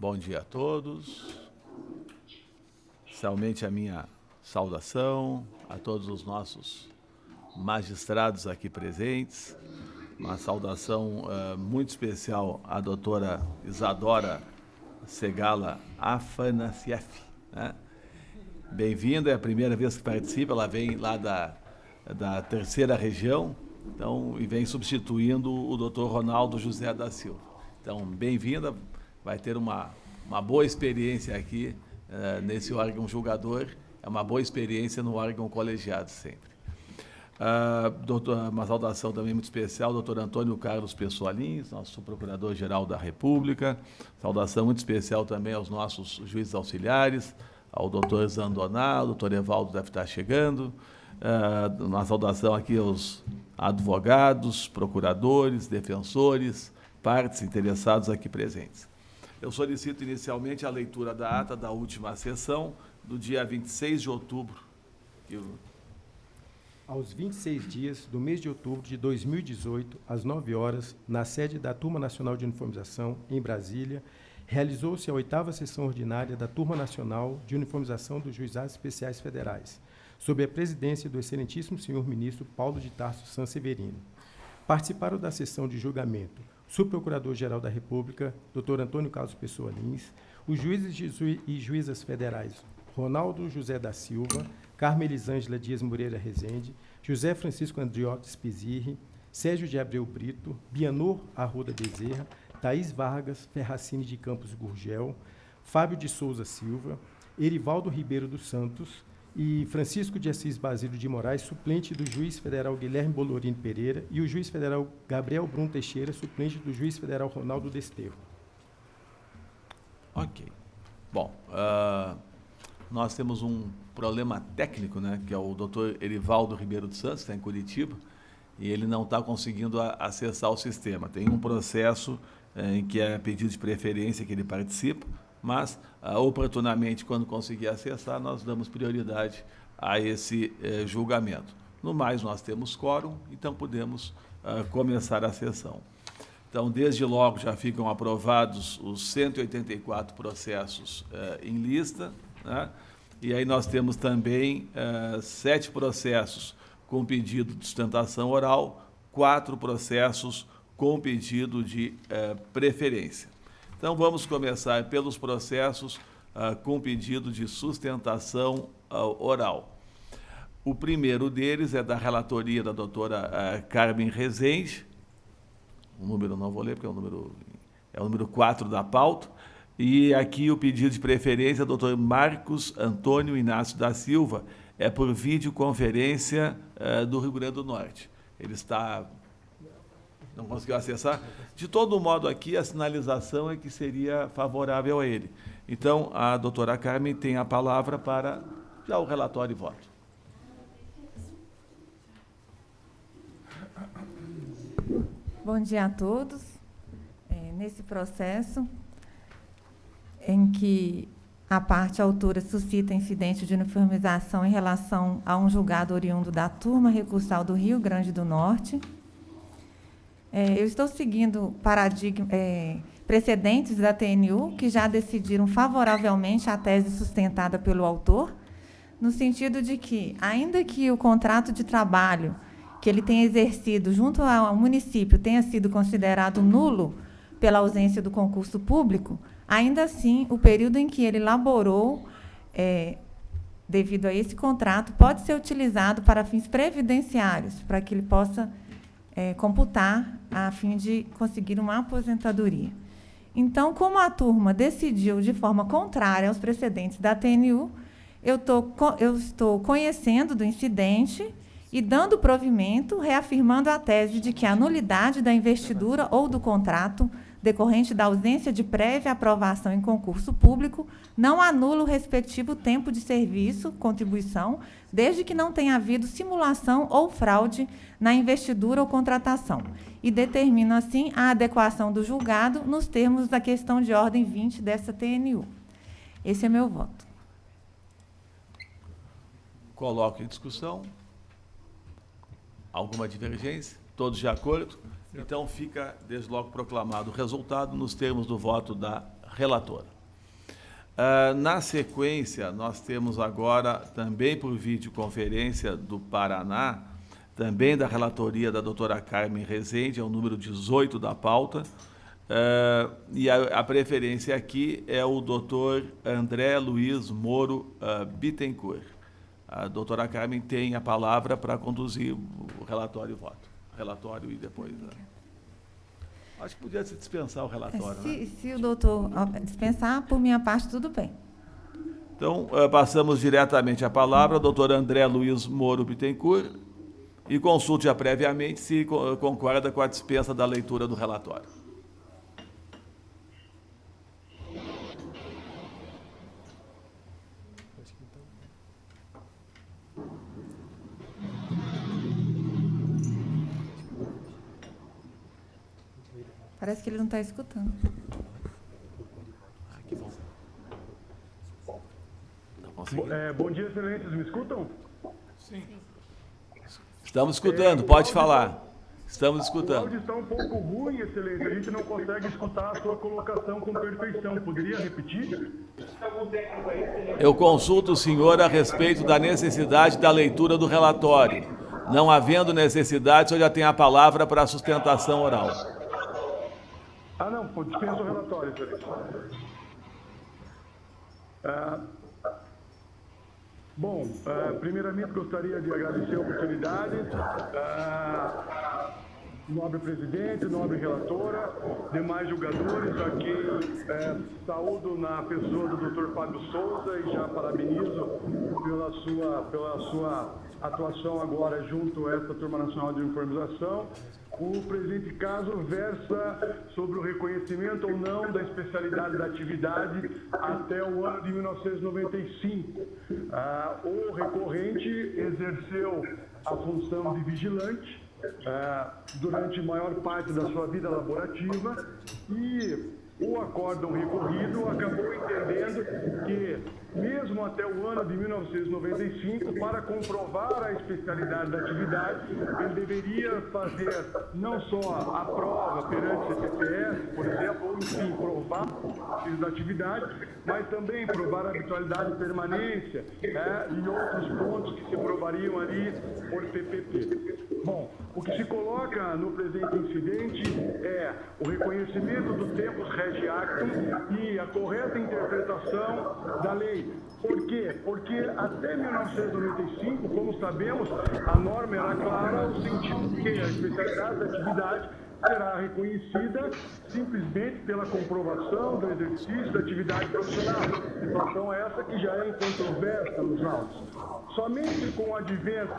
Bom dia a todos. Inicialmente a minha saudação a todos os nossos magistrados aqui presentes. Uma saudação muito especial à doutora Isadora Segala Afanassieff, né? Bem-vinda, é a primeira vez que participa, ela vem lá da terceira região, então, e vem substituindo o doutor Ronaldo José da Silva. Então, bem-vinda, vai ter uma boa experiência aqui nesse órgão julgador, é uma boa experiência no órgão colegiado sempre. Uma saudação também muito especial ao doutor Antônio Carlos Pessoalins, nosso procurador-geral da República. Saudação muito especial também aos nossos juízes auxiliares, ao doutor Zandoná, ao doutor Evaldo deve estar chegando. Uma saudação aqui aos advogados, procuradores, defensores, partes interessados aqui presentes. Eu solicito inicialmente a leitura da ata da última sessão, do dia 26 de outubro. Aos 26 dias do mês de outubro de 2018, às 9 horas, na sede da Turma Nacional de Uniformização, em Brasília, realizou-se a 8ª sessão ordinária da Turma Nacional de Uniformização dos Juizados Especiais Federais, sob a presidência do excelentíssimo senhor ministro Paulo de Tarso Sanseverino. Participaram da sessão de julgamento o subprocurador-geral da República, Dr. Antônio Carlos Pessoa Lins, os juízes e juízas federais Ronaldo José da Silva, Carmen Elisângela Dias Moreira Rezende, José Francisco Andriotes Pizirri, Sérgio de Abreu Brito, Bianor Arruda Bezerra, Thaís Vargas Ferracini de Campos Gurgel, Fábio de Souza Silva, Erivaldo Ribeiro dos Santos e Francisco de Assis Basílio de Moraes, suplente do juiz federal Guilherme Bolorino Pereira, e o juiz federal Gabriel Brum Teixeira, suplente do juiz federal Ronaldo Desterro. Ok. Bom, nós temos um problema técnico, né, que é o doutor Erivaldo Ribeiro dos Santos, que está em Curitiba, e ele não está conseguindo acessar o sistema. Tem um processo em que é pedido de preferência que ele participa, mas, oportunamente, quando conseguir acessar, nós damos prioridade a esse julgamento. No mais, nós temos quórum, então podemos começar a sessão. Então, desde logo, já ficam aprovados os 184 processos em lista, né? E aí nós temos também 7 processos com pedido de sustentação oral, 4 processos com pedido de preferência. Então, vamos começar pelos processos com pedido de sustentação oral. O primeiro deles é da relatoria da doutora Carmen Rezende, o número não vou ler porque é o número 4 da pauta, e aqui o pedido de preferência do doutor Marcos Antônio Inácio da Silva, é por videoconferência do Rio Grande do Norte. Ele não conseguiu acessar. De todo modo, aqui a sinalização é que seria favorável a ele. Então, a doutora Carmen tem a palavra para já o relatório e voto. Bom dia a todos. Nesse processo, em que a parte autora suscita incidente de uniformização em relação a um julgado oriundo da Turma Recursal do Rio Grande do Norte. Eu estou seguindo precedentes da TNU, que já decidiram favoravelmente a tese sustentada pelo autor, no sentido de que, ainda que o contrato de trabalho que ele tenha exercido junto ao município tenha sido considerado nulo pela ausência do concurso público, ainda assim, o período em que ele laborou, devido a esse contrato, pode ser utilizado para fins previdenciários, para que ele possa computar a fim de conseguir uma aposentadoria. Então, como a turma decidiu de forma contrária aos precedentes da TNU, eu estou conhecendo do incidente e dando provimento, reafirmando a tese de que a nulidade da investidura ou do contrato decorrente da ausência de prévia aprovação em concurso público não anula o respectivo tempo de serviço, contribuição, desde que não tenha havido simulação ou fraude na investidura ou contratação, e determina, assim, a adequação do julgado nos termos da questão de ordem 20 dessa TNU. Esse é meu voto. Coloco em discussão. Alguma divergência? Todos de acordo? Então, fica, desde logo, proclamado o resultado nos termos do voto da relatora. Na sequência, nós temos agora, também por videoconferência do Paraná, também da relatoria da doutora Carmen Rezende, é o número 18 da pauta, e a preferência aqui é o doutor André Luiz Moro Bittencourt. A doutora Carmen tem a palavra para conduzir o relatório e o voto. Relatório e depois... Acho que podia se dispensar o relatório. Se o doutor dispensar, por minha parte, tudo bem. Então, passamos diretamente a palavra ao doutor André Luiz Moro Bittencourt e consulte-a previamente se concorda com a dispensa da leitura do relatório. Parece que ele não está escutando. Bom dia, excelências. Me escutam? Sim. Estamos escutando, pode falar. Estamos O escutando. áudio está um pouco ruim, excelência. A gente não consegue escutar a sua colocação com perfeição. Poderia repetir? Eu consulto o senhor a respeito da necessidade da leitura do relatório. Não havendo necessidade, o senhor já tem a palavra para a sustentação oral. Não, dispensa o relatório, excelência. Primeiramente gostaria de agradecer a oportunidade, nobre presidente, nobre relatora, demais julgadores, a quem saúdo na pessoa do Dr. Fábio Souza e já parabenizo pela sua atuação agora junto a esta Turma Nacional de Uniformização. O presente caso versa sobre o reconhecimento ou não da especialidade da atividade até o ano de 1995. O recorrente exerceu a função de vigilante durante a maior parte da sua vida laborativa e o acórdão recorrido acabou entendendo que, mesmo até o ano de 1995, para comprovar a especialidade da atividade, ele deveria fazer não só a prova perante CPPS, por exemplo, ou enfim, provar o da atividade, mas também provar a habitualidade e permanência e outros pontos que se provariam ali por PPP. Bom, o que se coloca no presente incidente é o reconhecimento do tempus regi actum e a correta interpretação da lei. Por quê? Porque até 1995, como sabemos, a norma era clara no sentido de que a especialidade da atividade será reconhecida simplesmente pela comprovação do exercício da atividade profissional. Situação essa que já é incontroversa nos autos. Somente com o advento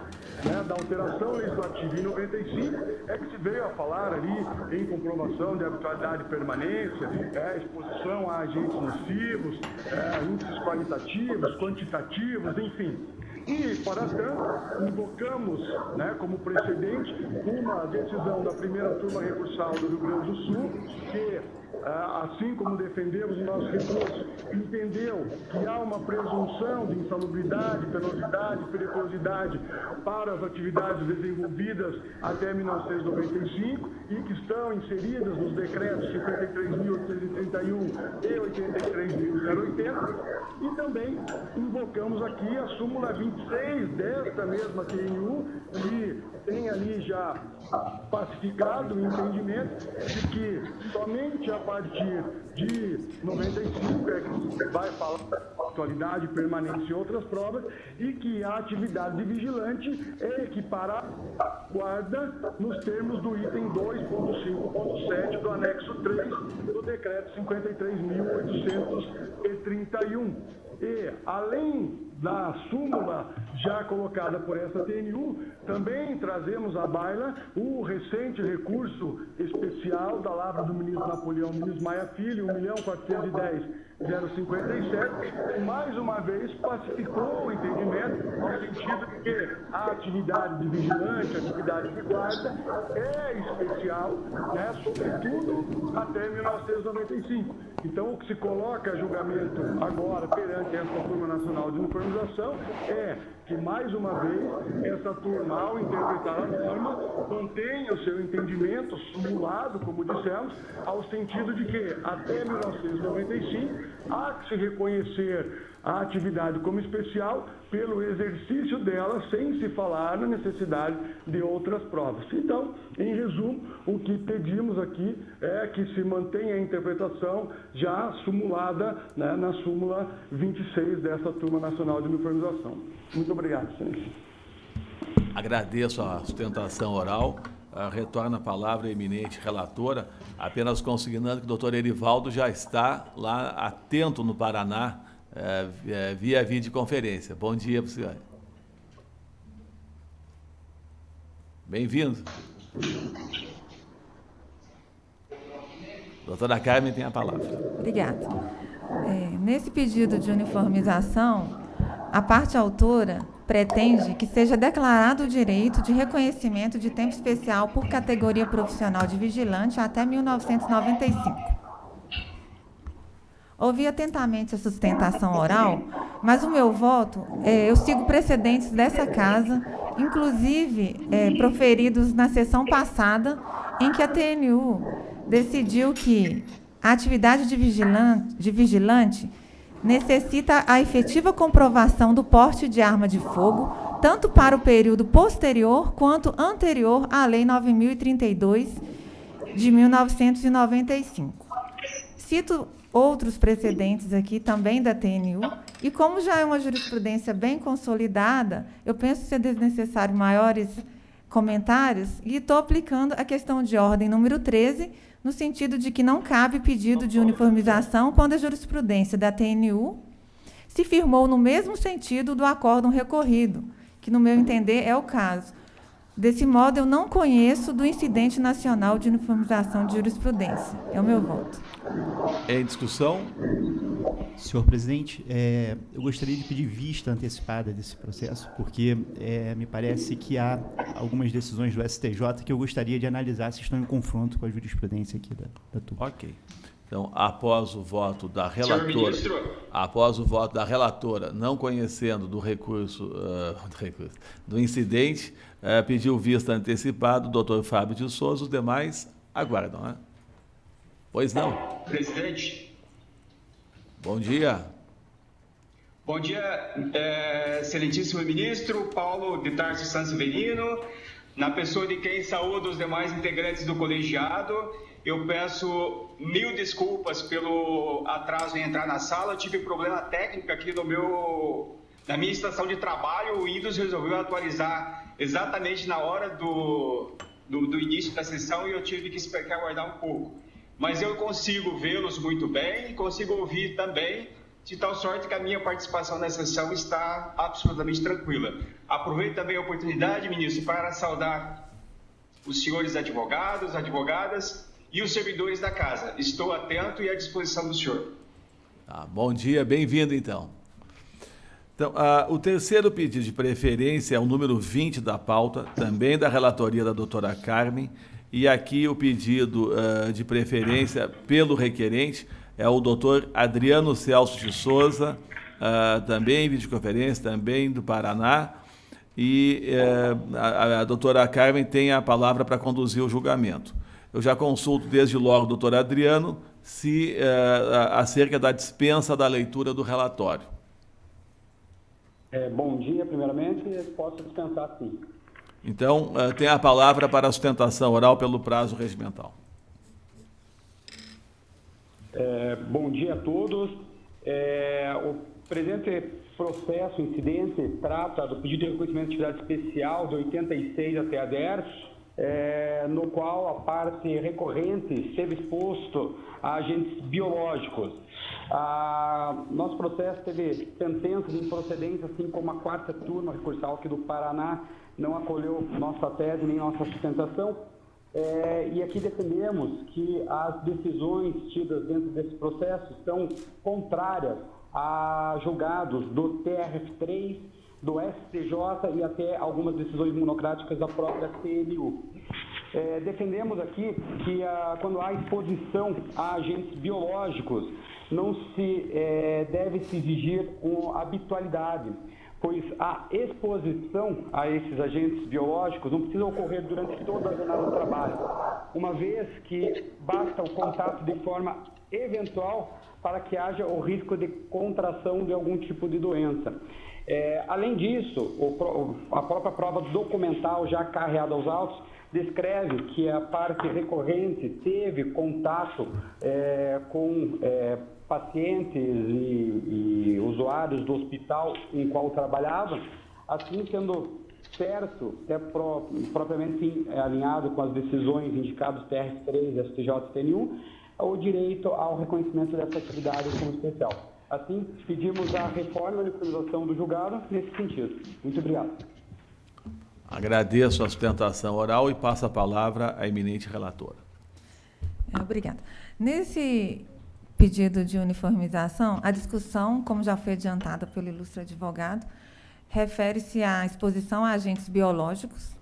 da alteração legislativa em 95 é que se veio a falar ali em comprovação de habitualidade e permanência, exposição a agentes nocivos, índices qualitativos, quantitativos, enfim. E, para tanto, invocamos como precedente uma decisão da primeira turma recursal do Rio Grande do Sul, que, assim como defendemos o nosso recurso, entendeu que há uma presunção de insalubridade, penosidade, periculosidade para as atividades desenvolvidas até 1995 e que estão inseridas nos decretos 53.831 e 83.080, e também invocamos aqui a súmula 26 desta mesma TNU, que tem ali já pacificado o entendimento de que somente a partir de 95 é que vai falar atualidade, permanência e outras provas, e que a atividade de vigilante é equiparada à guarda nos termos do item 2.5.7 do anexo 3 do decreto 53.831. E, além da súmula já colocada por essa TNU, também trazemos à baila o recente recurso especial da lavra do ministro Napoleão Muniz Maia Filho, 1.410.057, que mais uma vez pacificou o entendimento no sentido de que a atividade de vigilante, a atividade de guarda é especial, sobretudo até 1995. Então, o que se coloca a julgamento agora perante essa Turma Nacional de Uniformização é que, mais uma vez, essa turma, ao interpretar a norma, mantém o seu entendimento simulado, como dissemos, ao sentido de que, até 1995, há que se reconhecer a atividade como especial pelo exercício dela, sem se falar na necessidade de outras provas. Então, em resumo, o que pedimos aqui é que se mantenha a interpretação já simulada, né, na súmula 26 dessa Turma Nacional de Uniformização. Muito obrigado, senhor. Agradeço a sustentação oral. Retorna a palavra a eminente relatora, apenas consignando que o doutor Erivaldo já está lá atento no Paraná, via videoconferência. Bom dia para o senhor. Bem-vindo. Doutora Carmen tem a palavra. Obrigada. Nesse pedido de uniformização, a parte autora pretende que seja declarado o direito de reconhecimento de tempo especial por categoria profissional de vigilante até 1995. Ouvi atentamente a sustentação oral, mas o meu voto, eu sigo precedentes dessa casa, inclusive proferidos na sessão passada, em que a TNU decidiu que a atividade de vigilante necessita a efetiva comprovação do porte de arma de fogo, tanto para o período posterior quanto anterior à Lei 9.032, de 1995. Cito outros precedentes aqui também da TNU, e como já é uma jurisprudência bem consolidada, eu penso ser desnecessário maiores comentários, e estou aplicando a questão de ordem número 13, no sentido de que não cabe pedido de uniformização quando a jurisprudência da TNU se firmou no mesmo sentido do acórdão recorrido, que, no meu entender, é o caso. Desse modo, eu não conheço do incidente nacional de uniformização de jurisprudência. É o meu voto. Em discussão? Senhor presidente, eu gostaria de pedir vista antecipada desse processo, porque me parece que há algumas decisões do STJ que eu gostaria de analisar se estão em confronto com a jurisprudência aqui da turma. Ok. Então, após o voto da relatora, não conhecendo do recurso, do incidente, pediu vista antecipada o doutor Fábio de Souza, os demais aguardam, né? Pois não. Presidente. Bom dia. Bom dia, excelentíssimo ministro Paulo de Tarso Sanseverino, na pessoa de quem saúdo os demais integrantes do colegiado. Eu peço mil desculpas pelo atraso em entrar na sala. Eu tive problema técnico aqui na minha estação de trabalho. O Windows resolveu atualizar exatamente na hora do início da sessão e eu tive que aguardar um pouco. Mas eu consigo vê-los muito bem e consigo ouvir também, de tal sorte que a minha participação na sessão está absolutamente tranquila. Aproveito também a oportunidade, ministro, para saudar os senhores advogados, advogadas e os servidores da casa. Estou atento e à disposição do senhor. Bom dia, bem-vindo então. Então, o terceiro pedido de preferência é o número 20 da pauta, também da relatoria da doutora Carmen, e aqui o pedido de preferência pelo requerente é o doutor Adriano Celso de Souza, também em videoconferência, também do Paraná, e a doutora Carmen tem a palavra para conduzir o julgamento. Eu já consulto desde logo o doutor Adriano acerca da dispensa da leitura do relatório. Bom dia, primeiramente, posso dispensar sim. Então, tem a palavra para a sustentação oral pelo prazo regimental. Bom dia a todos. O presente processo incidente trata do pedido de reconhecimento de atividade especial de 86 até a 10, no qual a parte recorrente esteve exposto a agentes biológicos. Nosso processo teve sentenças de improcedência, assim como a 4ª turma recursal aqui do Paraná não acolheu nossa tese nem nossa sustentação. E aqui defendemos que as decisões tidas dentro desse processo são contrárias a julgados do TRF3, do STJ e até algumas decisões monocráticas da própria TNU. Defendemos aqui que quando há exposição a agentes biológicos, não se deve se exigir uma habitualidade, pois a exposição a esses agentes biológicos não precisa ocorrer durante toda a jornada do trabalho, uma vez que basta o contato de forma eventual para que haja o risco de contração de algum tipo de doença. Além disso, a própria prova documental já carreada aos autos descreve que a parte recorrente teve contato com pacientes e usuários do hospital em qual trabalhava, assim sendo certo, até propriamente alinhado com as decisões indicadas TR3, STJ e TNU, o direito ao reconhecimento dessa atividade como especial. Assim, pedimos a reforma e uniformização do julgado nesse sentido. Muito obrigado. Agradeço a sustentação oral e passo a palavra à eminente relatora. Obrigada. Nesse pedido de uniformização, a discussão, como já foi adiantada pelo ilustre advogado, refere-se à exposição a agentes biológicos,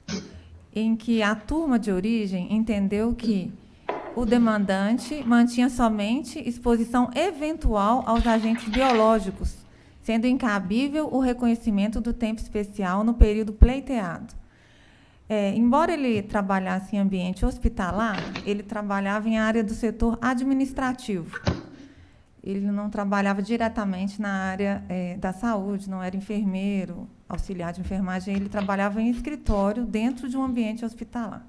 em que a turma de origem entendeu que o demandante mantinha somente exposição eventual aos agentes biológicos, sendo incabível o reconhecimento do tempo especial no período pleiteado. Embora ele trabalhasse em ambiente hospitalar, ele trabalhava em área do setor administrativo. Ele não trabalhava diretamente na área da saúde, não era enfermeiro, auxiliar de enfermagem, ele trabalhava em escritório dentro de um ambiente hospitalar.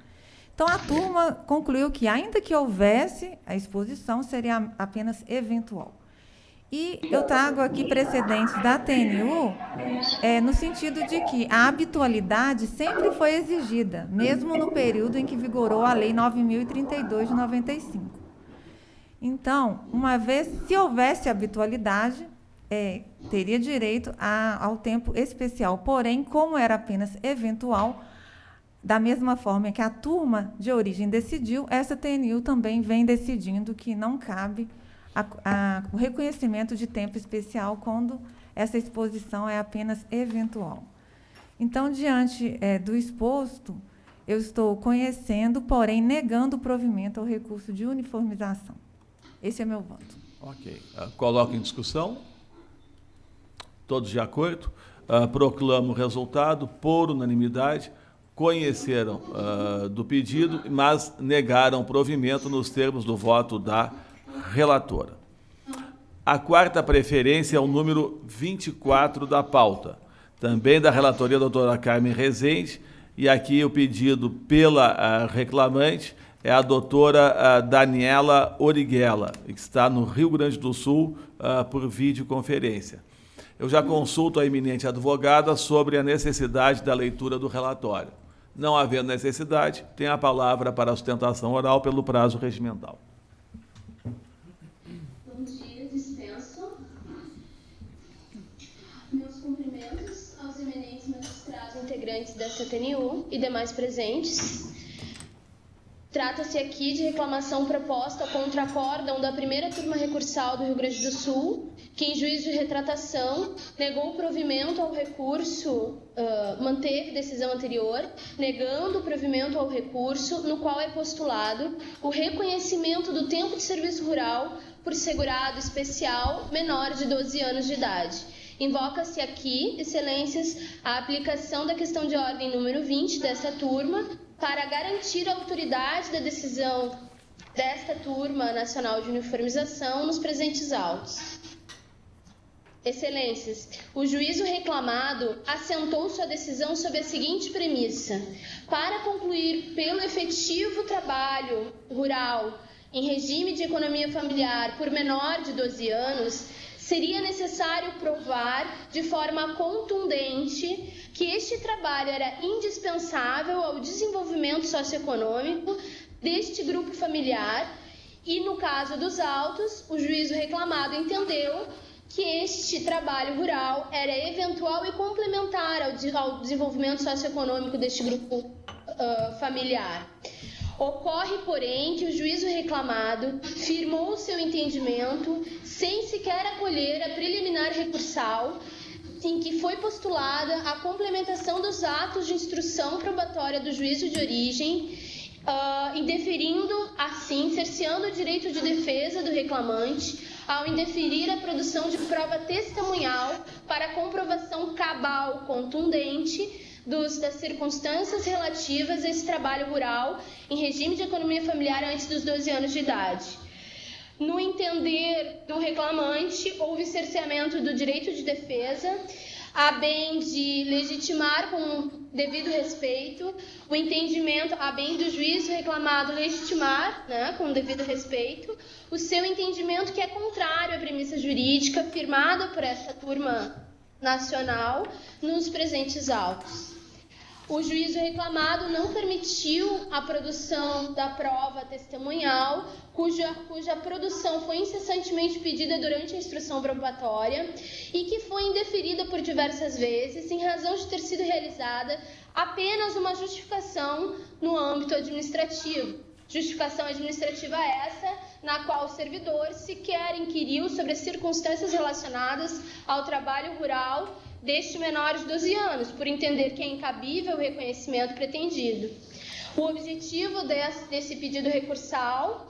Então, a turma concluiu que, ainda que houvesse a exposição, seria apenas eventual. E eu trago aqui precedentes da TNU, no sentido de que a habitualidade sempre foi exigida, mesmo no período em que vigorou a Lei 9.032 de 95. Então, uma vez, se houvesse habitualidade, teria direito ao tempo especial. Porém, como era apenas eventual, da mesma forma que a turma de origem decidiu, essa TNU também vem decidindo que não cabe o reconhecimento de tempo especial quando essa exposição é apenas eventual. Então, diante do exposto, eu estou conhecendo, porém negando o provimento ao recurso de uniformização. Esse é meu voto. Ok. Coloco em discussão. Todos de acordo? Proclamo o resultado por unanimidade. Conheceram do pedido, mas negaram o provimento nos termos do voto da relatora. A quarta preferência é o número 24 da pauta, também da relatoria da doutora Carmen Rezende, e aqui o pedido pela reclamante é a doutora Daniela Origuela, que está no Rio Grande do Sul por videoconferência. Eu já consulto a eminente advogada sobre a necessidade da leitura do relatório. Não havendo necessidade, tem a palavra para a sustentação oral pelo prazo regimental. Bom dia, dispenso. Meus cumprimentos aos eminentes magistrados integrantes desta TNU e demais presentes. Trata-se aqui de reclamação proposta contra acórdão da primeira turma recursal do Rio Grande do Sul, que em juízo de retratação negou o provimento ao recurso, manteve decisão anterior, negando o provimento ao recurso, no qual é postulado o reconhecimento do tempo de serviço rural por segurado especial menor de 12 anos de idade. Invoca-se aqui, excelências, a aplicação da questão de ordem número 20 desta turma, para garantir a autoridade da decisão desta turma nacional de uniformização nos presentes autos. Excelências, o juízo reclamado assentou sua decisão sob a seguinte premissa: para concluir pelo efetivo trabalho rural em regime de economia familiar por menor de 12 anos, seria necessário provar de forma contundente que este trabalho era indispensável ao desenvolvimento socioeconômico deste grupo familiar e, no caso dos autos, o juízo reclamado entendeu que este trabalho rural era eventual e complementar ao desenvolvimento socioeconômico deste grupo familiar. Ocorre, porém, que o juízo reclamado firmou seu entendimento sem sequer acolher a preliminar recursal, em que foi postulada a complementação dos atos de instrução probatória do juízo de origem, indeferindo, assim, cerceando o direito de defesa do reclamante ao indeferir a produção de prova testemunhal para comprovação cabal, contundente, das circunstâncias relativas a esse trabalho rural em regime de economia familiar antes dos 12 anos de idade. No entender do reclamante, houve cerceamento do direito de defesa, a bem de legitimar com devido respeito, o entendimento, a bem do juízo reclamado legitimar, né, com devido respeito, o seu entendimento que é contrário à premissa jurídica firmada por esta turma nacional nos presentes autos. O juízo reclamado não permitiu a produção da prova testemunhal, cuja produção foi incessantemente pedida durante a instrução probatória e que foi indeferida por diversas vezes, em razão de ter sido realizada apenas uma justificação no âmbito administrativo. Justificação administrativa essa, na qual o servidor sequer inquiriu sobre as circunstâncias relacionadas ao trabalho rural deste menor de 12 anos, por entender que é incabível o reconhecimento pretendido. O objetivo desse pedido recursal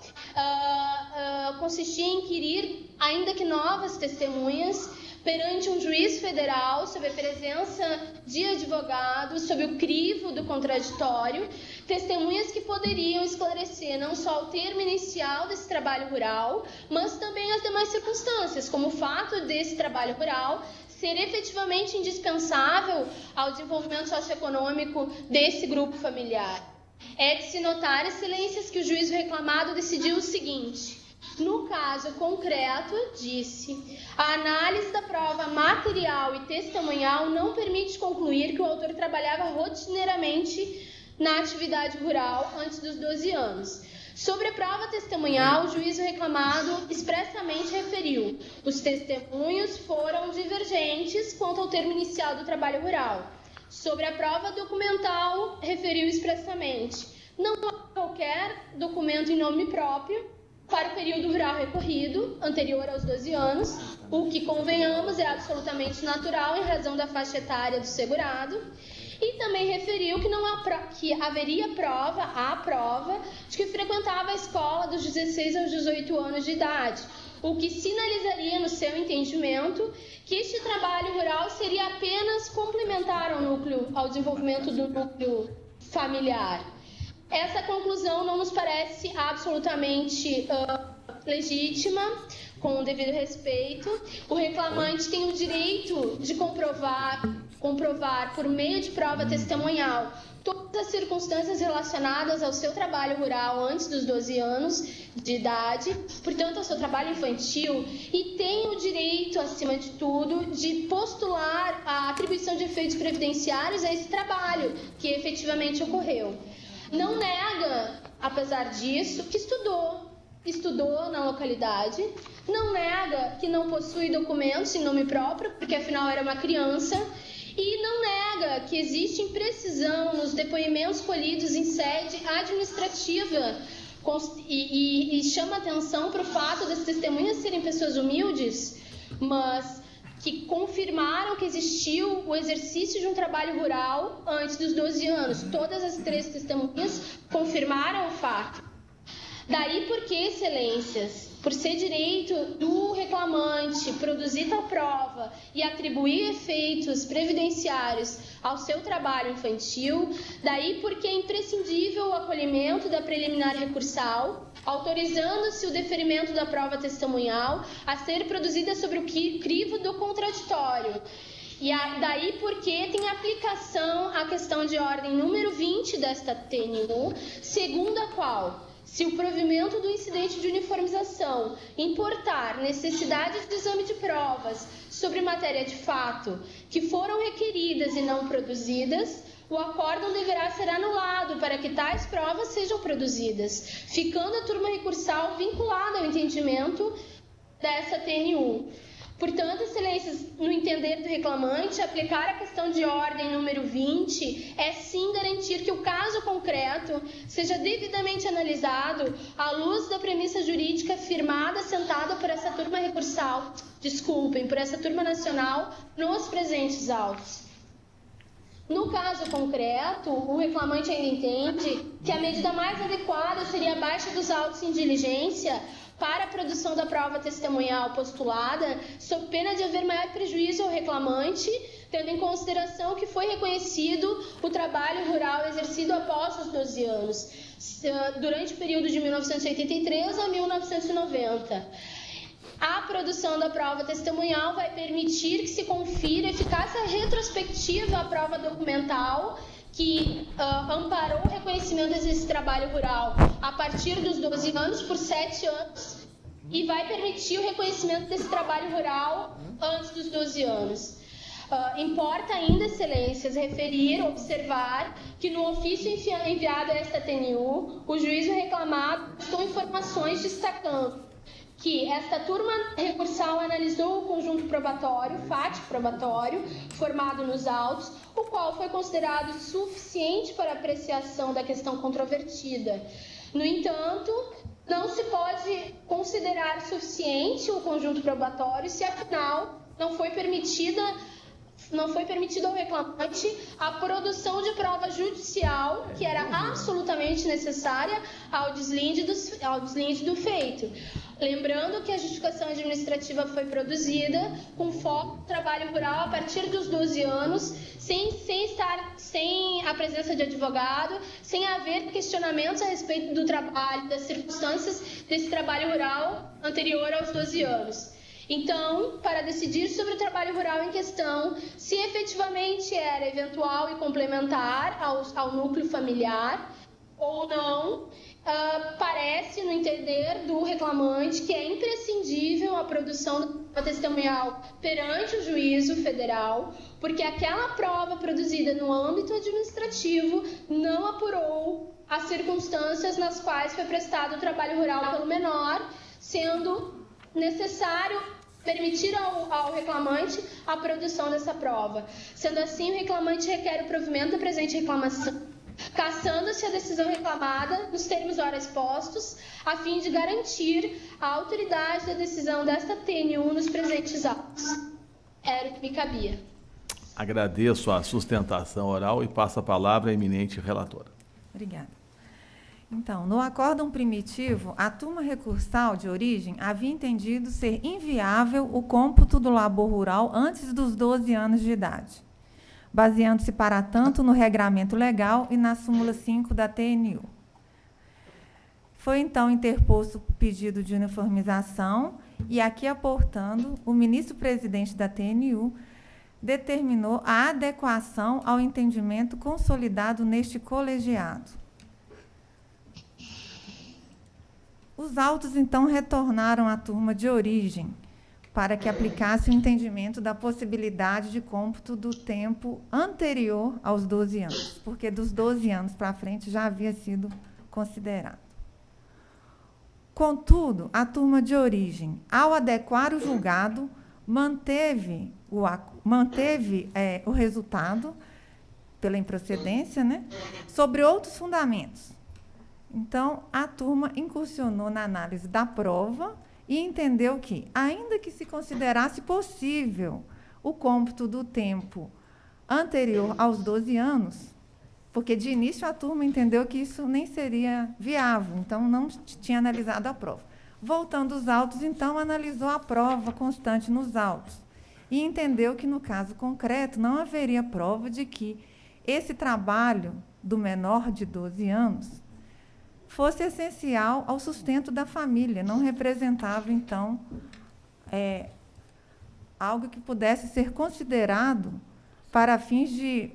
consistia em inquirir, ainda que novas testemunhas, perante um juiz federal, sob a presença de advogados, sob o crivo do contraditório, testemunhas que poderiam esclarecer não só o termo inicial desse trabalho rural, mas também as demais circunstâncias, como o fato desse trabalho rural ser efetivamente indispensável ao desenvolvimento socioeconômico desse grupo familiar. É de se notar, excelências, que o juízo reclamado decidiu o seguinte: no caso concreto, disse, a análise da prova material e testemunhal não permite concluir que o autor trabalhava rotineiramente na atividade rural antes dos 12 anos. Sobre a prova testemunhal, o juízo reclamado expressamente referiu: os testemunhos foram divergentes quanto ao termo inicial do trabalho rural. Sobre a prova documental, referiu expressamente: não há qualquer documento em nome próprio para o período rural recorrido, anterior aos 12 anos, o que, convenhamos, é absolutamente natural em razão da faixa etária do segurado. E também referiu que haveria prova de que frequentava a escola dos 16 aos 18 anos de idade, o que sinalizaria, no seu entendimento, que este trabalho rural seria apenas complementar ao desenvolvimento do núcleo familiar. Essa conclusão não nos parece absolutamente legítima, com o devido respeito. O reclamante tem o direito de comprovar por meio de prova testemunhal todas as circunstâncias relacionadas ao seu trabalho rural antes dos 12 anos de idade, portanto, ao seu trabalho infantil, e tem o direito, acima de tudo, de postular a atribuição de efeitos previdenciários a esse trabalho que efetivamente ocorreu. Não nega, apesar disso, que estudou na localidade, não nega que não possui documentos em nome próprio, porque afinal era uma criança, e não nega que existe imprecisão nos depoimentos colhidos em sede administrativa e chama atenção para o fato das testemunhas serem pessoas humildes, mas que confirmaram que existiu o exercício de um trabalho rural antes dos 12 anos. Todas as 3 testemunhas confirmaram o fato. Daí porque, excelências, por ser direito do reclamante produzir tal prova e atribuir efeitos previdenciários ao seu trabalho infantil, daí porque é imprescindível o acolhimento da preliminar recursal, autorizando-se o deferimento da prova testemunhal a ser produzida sobre o crivo do contraditório. E daí porque tem aplicação a questão de ordem número 20 desta TNU, segundo a qual, se o provimento do incidente de uniformização importar necessidade de exame de provas sobre matéria de fato que foram requeridas e não produzidas, o acórdão deverá ser anulado para que tais provas sejam produzidas, ficando a turma recursal vinculada ao entendimento dessa TNU. Portanto, excelências, no entender do reclamante, aplicar a questão de ordem número 20 é sim garantir que o caso concreto seja devidamente analisado à luz da premissa jurídica firmada, assentada por essa turma recursal, por essa turma nacional, nos presentes autos. No caso concreto, o reclamante ainda entende que a medida mais adequada seria a baixa dos autos em diligência para a produção da prova testemunhal postulada, sob pena de haver maior prejuízo ao reclamante, tendo em consideração que foi reconhecido o trabalho rural exercido após os 12 anos, durante o período de 1983 a 1990. A produção da prova testemunhal vai permitir que se confira eficácia retrospectiva à prova documental que amparou o reconhecimento desse trabalho rural a partir dos 12 anos por 7 anos e vai permitir o reconhecimento desse trabalho rural antes dos 12 anos. Importa ainda, excelências, observar que no ofício enviado a esta TNU, o juiz e o reclamado prestou informações destacando que esta turma recursal analisou o conjunto probatório, fático probatório, formado nos autos, o qual foi considerado suficiente para apreciação da questão controvertida. No entanto, não se pode considerar suficiente o conjunto probatório se, afinal, não foi permitido ao reclamante a produção de prova judicial que era absolutamente necessária ao deslinde do feito. Lembrando que a justificação administrativa foi produzida com foco no trabalho rural a partir dos 12 anos, sem a presença de advogado, sem haver questionamentos a respeito do trabalho, das circunstâncias desse trabalho rural anterior aos 12 anos. Então, para decidir sobre o trabalho rural em questão, se efetivamente era eventual e complementar ao núcleo familiar ou não, parece, no entender do reclamante, que é imprescindível a produção da testemunhal perante o juízo federal, porque aquela prova produzida no âmbito administrativo não apurou as circunstâncias nas quais foi prestado o trabalho rural pelo menor, sendo necessário permitir ao reclamante a produção dessa prova. Sendo assim, o reclamante requer o provimento da presente reclamação, cassando-se a decisão reclamada nos termos ora expostos, a fim de garantir a autoridade da decisão desta TNU nos presentes autos. Era o que me cabia. Agradeço a sustentação oral e passo a palavra à eminente relatora. Obrigada. Então, no acórdão primitivo, a turma recursal de origem havia entendido ser inviável o cômputo do labor rural antes dos 12 anos de idade, baseando-se, para tanto, no regramento legal e na súmula 5 da TNU. Foi, então, interposto o pedido de uniformização e, aqui aportando, o ministro-presidente da TNU determinou a adequação ao entendimento consolidado neste colegiado. Os autos, então, retornaram à turma de origem para que aplicasse o entendimento da possibilidade de cômputo do tempo anterior aos 12 anos, porque dos 12 anos para frente já havia sido considerado. Contudo, a turma de origem, ao adequar o julgado, manteve o resultado, pela improcedência, né, sobre outros fundamentos. Então, a turma incursionou na análise da prova e entendeu que, ainda que se considerasse possível o cômputo do tempo anterior aos 12 anos, porque, de início, a turma entendeu que isso nem seria viável, então não tinha analisado a prova. Voltando aos autos, então, analisou a prova constante nos autos e entendeu que, no caso concreto, não haveria prova de que esse trabalho do menor de 12 anos fosse essencial ao sustento da família, não representava, então, algo que pudesse ser considerado para fins de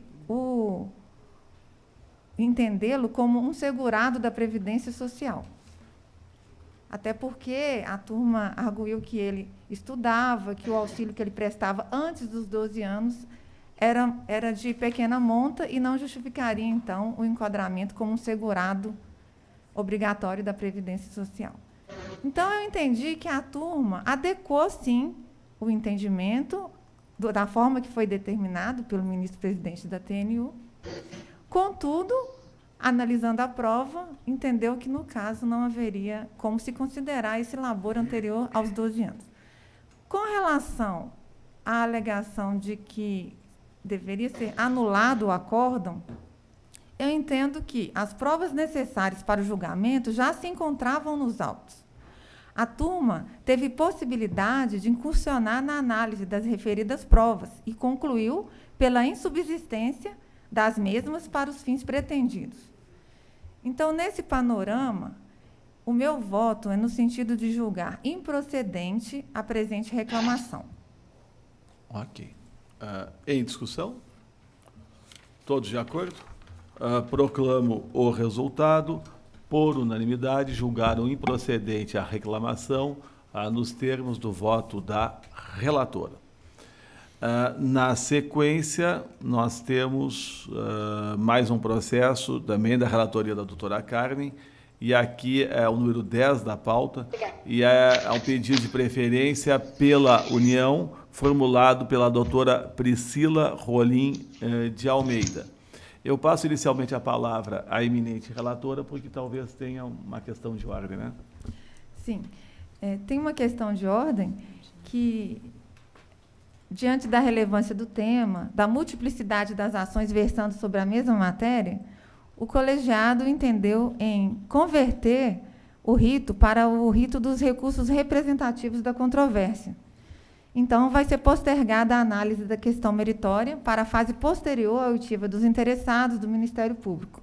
entendê-lo como um segurado da Previdência Social. Até porque a turma arguiu que ele estudava, que o auxílio que ele prestava antes dos 12 anos era de pequena monta e não justificaria, então, o enquadramento como um segurado obrigatório da Previdência Social. Então, eu entendi que a turma adequou, sim, o entendimento da forma que foi determinado pelo ministro-presidente da TNU. Contudo, analisando a prova, entendeu que, no caso, não haveria como se considerar esse labor anterior aos 12 anos. Com relação à alegação de que deveria ser anulado o acórdão, eu entendo que as provas necessárias para o julgamento já se encontravam nos autos. A turma teve possibilidade de incursionar na análise das referidas provas e concluiu pela insubsistência das mesmas para os fins pretendidos. Então, nesse panorama, o meu voto é no sentido de julgar improcedente a presente reclamação. Ok. Em discussão? Todos de acordo? Proclamo o resultado. Por unanimidade, julgaram improcedente a reclamação nos termos do voto da relatora. Na sequência, nós temos mais um processo também da relatoria da doutora Carmen, e aqui é o número 10 da pauta, e é um pedido de preferência pela União, formulado pela doutora Priscila Rolim de Almeida. Eu passo inicialmente a palavra à eminente relatora, porque talvez tenha uma questão de ordem, né? Sim. Tem uma questão de ordem que, diante da relevância do tema, da multiplicidade das ações versando sobre a mesma matéria, o colegiado entendeu em converter o rito para o rito dos recursos representativos da controvérsia. Então, vai ser postergada a análise da questão meritória para a fase posterior à oitiva dos interessados do Ministério Público.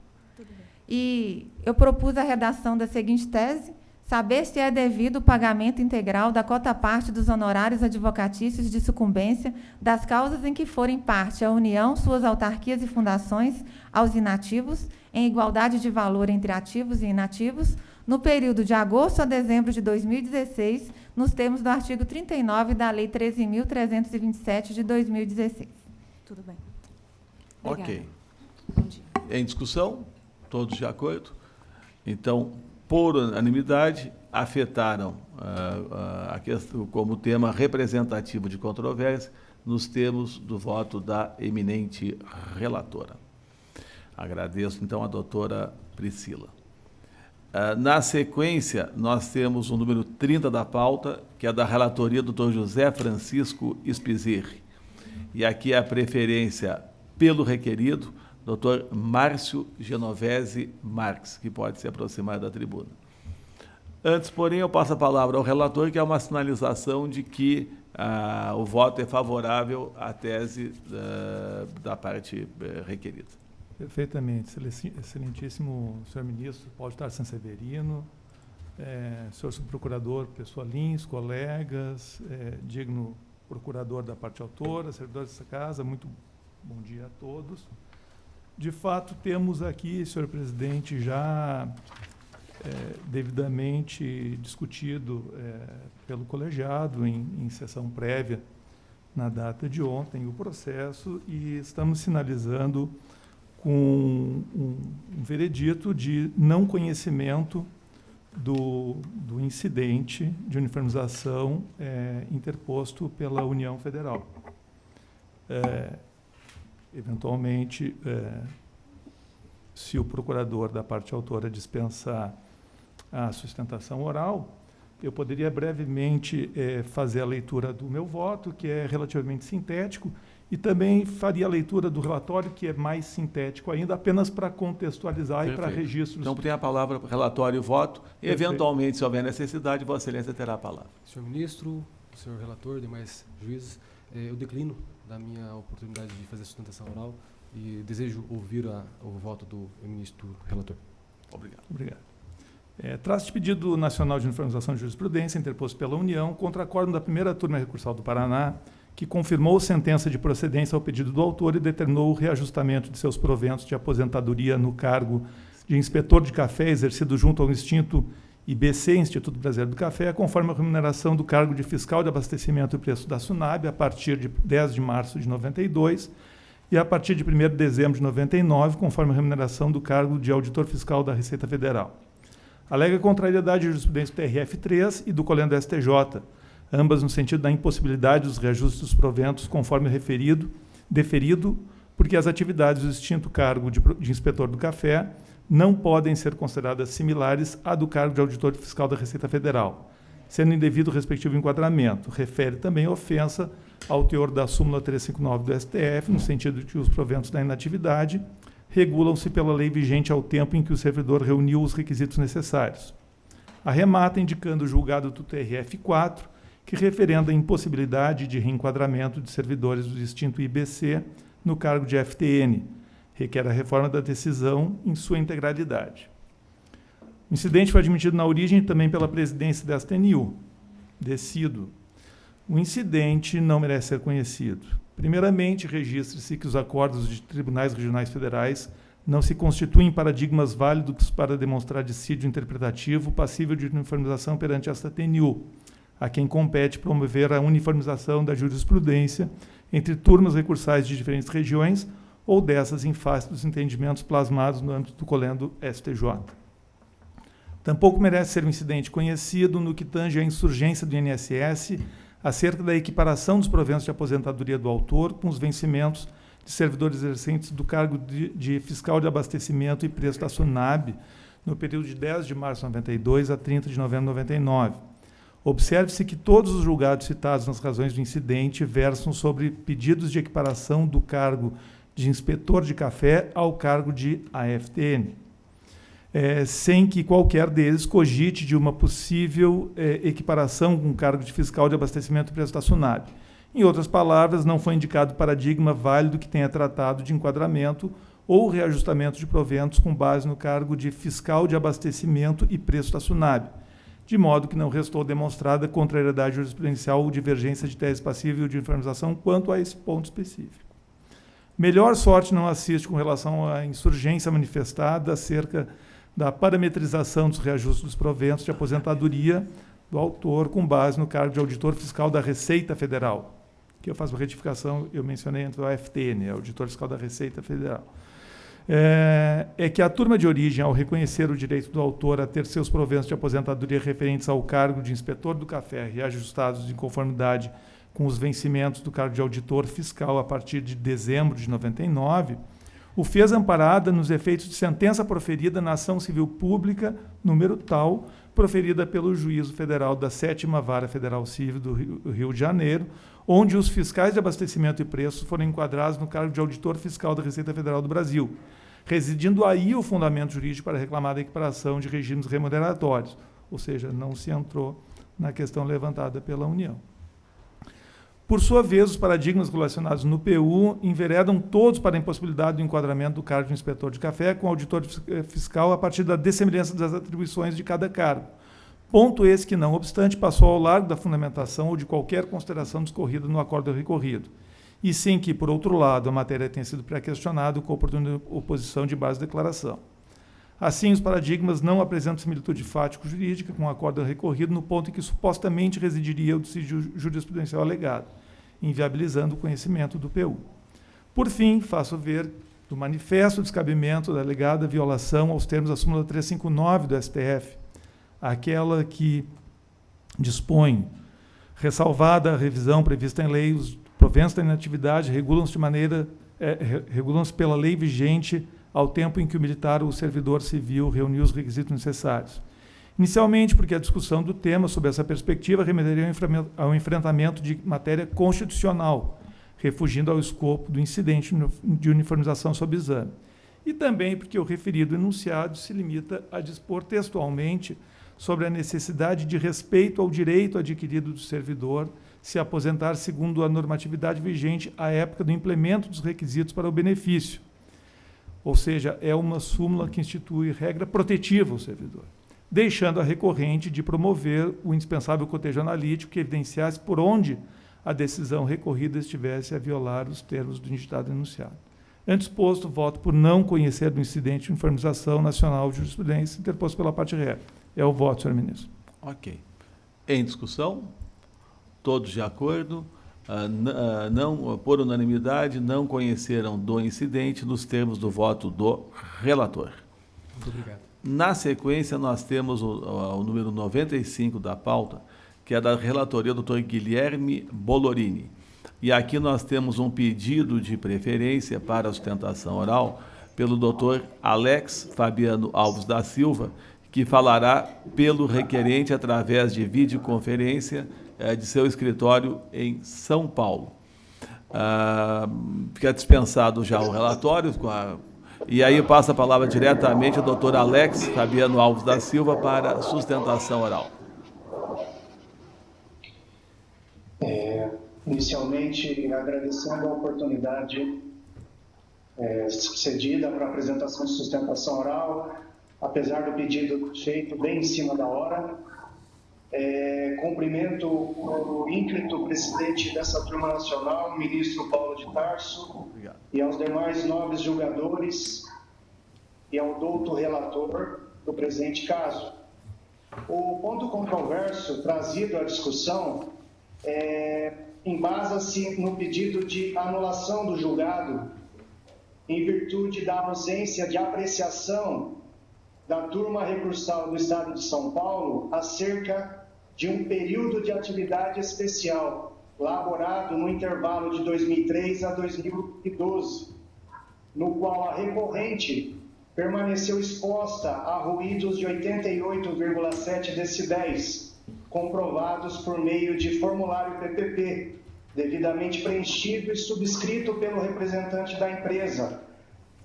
E eu propus a redação da seguinte tese: saber se é devido o pagamento integral da cota-parte dos honorários advocatícios de sucumbência das causas em que forem parte a União, suas autarquias e fundações, aos inativos, em igualdade de valor entre ativos e inativos, no período de agosto a dezembro de 2016, nos termos do artigo 39 da Lei 13.327 de 2016. Tudo bem. Obrigada. Ok. Bom dia. Em discussão? Todos de acordo? Então, por unanimidade, afetaram a questão como tema representativo de controvérsia nos termos do voto da eminente relatora. Agradeço, então, a doutora Priscila. Na sequência, nós temos o número 30 da pauta, que é da relatoria do Dr. José Francisco Spizerri. E aqui a preferência pelo requerido, Dr. Márcio Genovese Marques, que pode se aproximar da tribuna. Antes, porém, eu passo a palavra ao relator, que é uma sinalização de que o voto é favorável à tese da parte requerida. Perfeitamente. Excelentíssimo senhor ministro Paulo de Tarso Sanseverino, senhor subprocurador Pessoa Lins, colegas, digno procurador da parte autora, servidores dessa casa, muito bom dia a todos. De fato, temos aqui, senhor presidente, já devidamente discutido pelo colegiado em sessão prévia na data de ontem o processo, e estamos sinalizando com um veredito de não conhecimento do incidente de uniformização interposto pela União Federal. Eventualmente, se o procurador da parte autora dispensar a sustentação oral, eu poderia brevemente fazer a leitura do meu voto, que é relativamente sintético, e também faria a leitura do relatório, que é mais sintético ainda, apenas para contextualizar. Perfeito. E para registros. Então, tem a palavra para relatório e voto. Perfeito. Eventualmente, se houver necessidade, Vossa Excelência terá a palavra. Senhor ministro, senhor relator, demais juízes, eu declino da minha oportunidade de fazer a sustentação oral e desejo ouvir o voto do ministro relator. Obrigado. Obrigado. Trata-se de pedido nacional de uniformização de jurisprudência interposto pela União contra acórdão da primeira turma recursal do Paraná, que confirmou sentença de procedência ao pedido do autor e determinou o reajustamento de seus proventos de aposentadoria no cargo de inspetor de café exercido junto ao extinto IBC, Instituto Brasileiro do Café, conforme a remuneração do cargo de fiscal de abastecimento e preço da SUNAB a partir de 10 de março de 92 e a partir de 1º de dezembro de 99, conforme a remuneração do cargo de auditor fiscal da Receita Federal. Alega contrariedade de jurisprudência do TRF3 e do Colégio do STJ, ambas no sentido da impossibilidade dos reajustes dos proventos conforme deferido, porque as atividades do extinto cargo de inspetor do café não podem ser consideradas similares à do cargo de auditor fiscal da Receita Federal, sendo indevido o respectivo enquadramento. Refere também ofensa ao teor da súmula 359 do STF, no sentido de que os proventos da inatividade regulam-se pela lei vigente ao tempo em que o servidor reuniu os requisitos necessários. Arremata indicando o julgado do TRF4, que referenda a impossibilidade de reenquadramento de servidores do extinto IBC no cargo de FTN. Requer a reforma da decisão em sua integralidade. O incidente foi admitido na origem também pela presidência da STNU. Decido. O incidente não merece ser conhecido. Primeiramente, registre-se que os acordos de tribunais regionais federais não se constituem paradigmas válidos para demonstrar dissídio interpretativo passível de uniformização perante esta TNU, a quem compete promover a uniformização da jurisprudência entre turmas recursais de diferentes regiões ou dessas em face dos entendimentos plasmados no âmbito do colendo STJ. Tampouco merece ser um incidente conhecido no que tange à insurgência do INSS acerca da equiparação dos proventos de aposentadoria do autor com os vencimentos de servidores exercentes do cargo de fiscal de abastecimento e preço da SUNAB no período de 10 de março de 92 a 30 de novembro de 99. Observe-se que todos os julgados citados nas razões do incidente versam sobre pedidos de equiparação do cargo de inspetor de café ao cargo de AFTN, sem que qualquer deles cogite de uma possível equiparação com o cargo de fiscal de abastecimento e preço da SUNAB. Em outras palavras, não foi indicado paradigma válido que tenha tratado de enquadramento ou reajustamento de proventos com base no cargo de fiscal de abastecimento e preço da SUNAB, de modo que não restou demonstrada contrariedade jurisprudencial ou divergência de tese passível de uniformização quanto a esse ponto específico. Melhor sorte não assiste com relação à insurgência manifestada acerca da parametrização dos reajustes dos proventos de aposentadoria do autor com base no cargo de auditor fiscal da Receita Federal, que eu faço uma retificação, eu mencionei antes o AFTN, auditor fiscal da Receita Federal. É que a turma de origem, ao reconhecer o direito do autor a ter seus proventos de aposentadoria referentes ao cargo de inspetor do café reajustados em conformidade com os vencimentos do cargo de auditor fiscal a partir de dezembro de 99, o fez amparada nos efeitos de sentença proferida na ação civil pública, número tal, proferida pelo Juízo Federal da 7ª Vara Federal Civil do Rio de Janeiro, onde os fiscais de abastecimento e preços foram enquadrados no cargo de auditor fiscal da Receita Federal do Brasil, residindo aí o fundamento jurídico para reclamar da equiparação de regimes remuneratórios, ou seja, não se entrou na questão levantada pela União. Por sua vez, os paradigmas relacionados no PU enveredam todos para a impossibilidade do enquadramento do cargo de inspetor de café com auditor fiscal a partir da dessemelhança das atribuições de cada cargo. Ponto esse que, não obstante, passou ao largo da fundamentação ou de qualquer consideração discorrida no acordo recorrido, e sem que, por outro lado, a matéria tenha sido pré-questionada com oportuna oposição de base de declaração. Assim, os paradigmas não apresentam similitude fático-jurídica com o acordo recorrido no ponto em que supostamente residiria o dissídio jurisprudencial alegado, inviabilizando o conhecimento do PU. Por fim, faço ver do manifesto descabimento da alegada violação aos termos da súmula 359 do STF, aquela que dispõe, ressalvada a revisão prevista em lei, os proventos da inatividade regulam-se pela lei vigente ao tempo em que o militar ou o servidor civil reuniu os requisitos necessários. Inicialmente, porque a discussão do tema, sob essa perspectiva, remeteria ao enfrentamento de matéria constitucional, refugindo ao escopo do incidente de uniformização sob exame. E também porque o referido enunciado se limita a dispor textualmente sobre a necessidade de respeito ao direito adquirido do servidor se aposentar segundo a normatividade vigente à época do implemento dos requisitos para o benefício. Ou seja, é uma súmula que institui regra protetiva ao servidor, deixando a recorrente de promover o indispensável cotejo analítico que evidenciasse por onde a decisão recorrida estivesse a violar os termos do indicado enunciado. Antes posto, voto por não conhecer do incidente de uniformização nacional de jurisprudência interposto pela parte ré. É o voto, senhor ministro. Ok. Em discussão? Todos de acordo? Não, por unanimidade, não conheceram do incidente nos termos do voto do relator. Muito obrigado. Na sequência, nós temos o número 95 da pauta, que é da relatoria do Dr. Guilherme Bolorini. E aqui nós temos um pedido de preferência para a sustentação oral pelo Dr. Alex Fabiano Alves da Silva, que falará pelo requerente através de videoconferência de seu escritório em São Paulo. Fica dispensado já o relatório, e aí passa a palavra diretamente ao doutor Alex Fabiano Alves da Silva para sustentação oral. Inicialmente, agradecendo a oportunidade cedida para a apresentação de sustentação oral, apesar do pedido feito bem em cima da hora. Cumprimento o ínclito presidente dessa turma nacional, o ministro Paulo de Tarso. Obrigado. E aos demais nobres julgadores e ao douto relator do presente caso. O ponto controverso trazido à discussão embasa-se no pedido de anulação do julgado em virtude da ausência de apreciação da turma recursal do Estado de São Paulo acerca de um período de atividade especial laborado no intervalo de 2003 a 2012, no qual a recorrente permaneceu exposta a ruídos de 88,7 decibéis, comprovados por meio de formulário PPP, devidamente preenchido e subscrito pelo representante da empresa,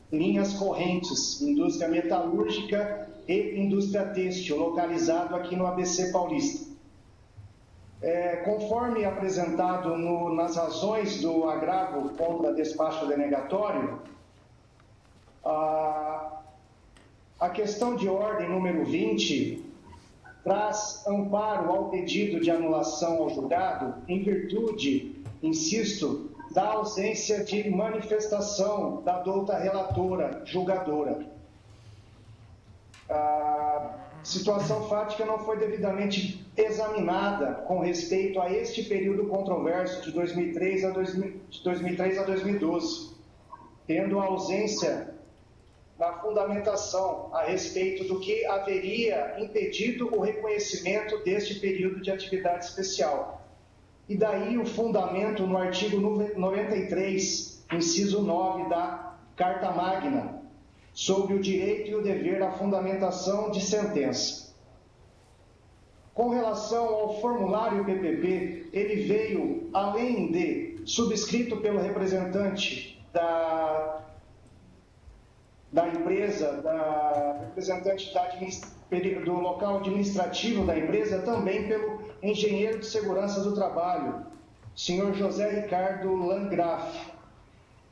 linhas correntes, indústria metalúrgica e indústria têxtil, localizado aqui no ABC Paulista. Conforme apresentado nas razões do agravo contra despacho denegatório, a questão de ordem número 20 traz amparo ao pedido de anulação ao julgado em virtude, insisto, da ausência de manifestação da douta relatora julgadora. A situação fática não foi devidamente examinada com respeito a este período controverso de 2003 a 2012, tendo a ausência da fundamentação a respeito do que haveria impedido o reconhecimento deste período de atividade especial. E daí o fundamento no artigo 93, inciso 9 da Carta Magna, sobre o direito e o dever à fundamentação de sentença. Com relação ao formulário PPP, ele veio, além de subscrito pelo representante da empresa, representante do local administrativo da empresa, também pelo engenheiro de segurança do trabalho, senhor José Ricardo Landgraf,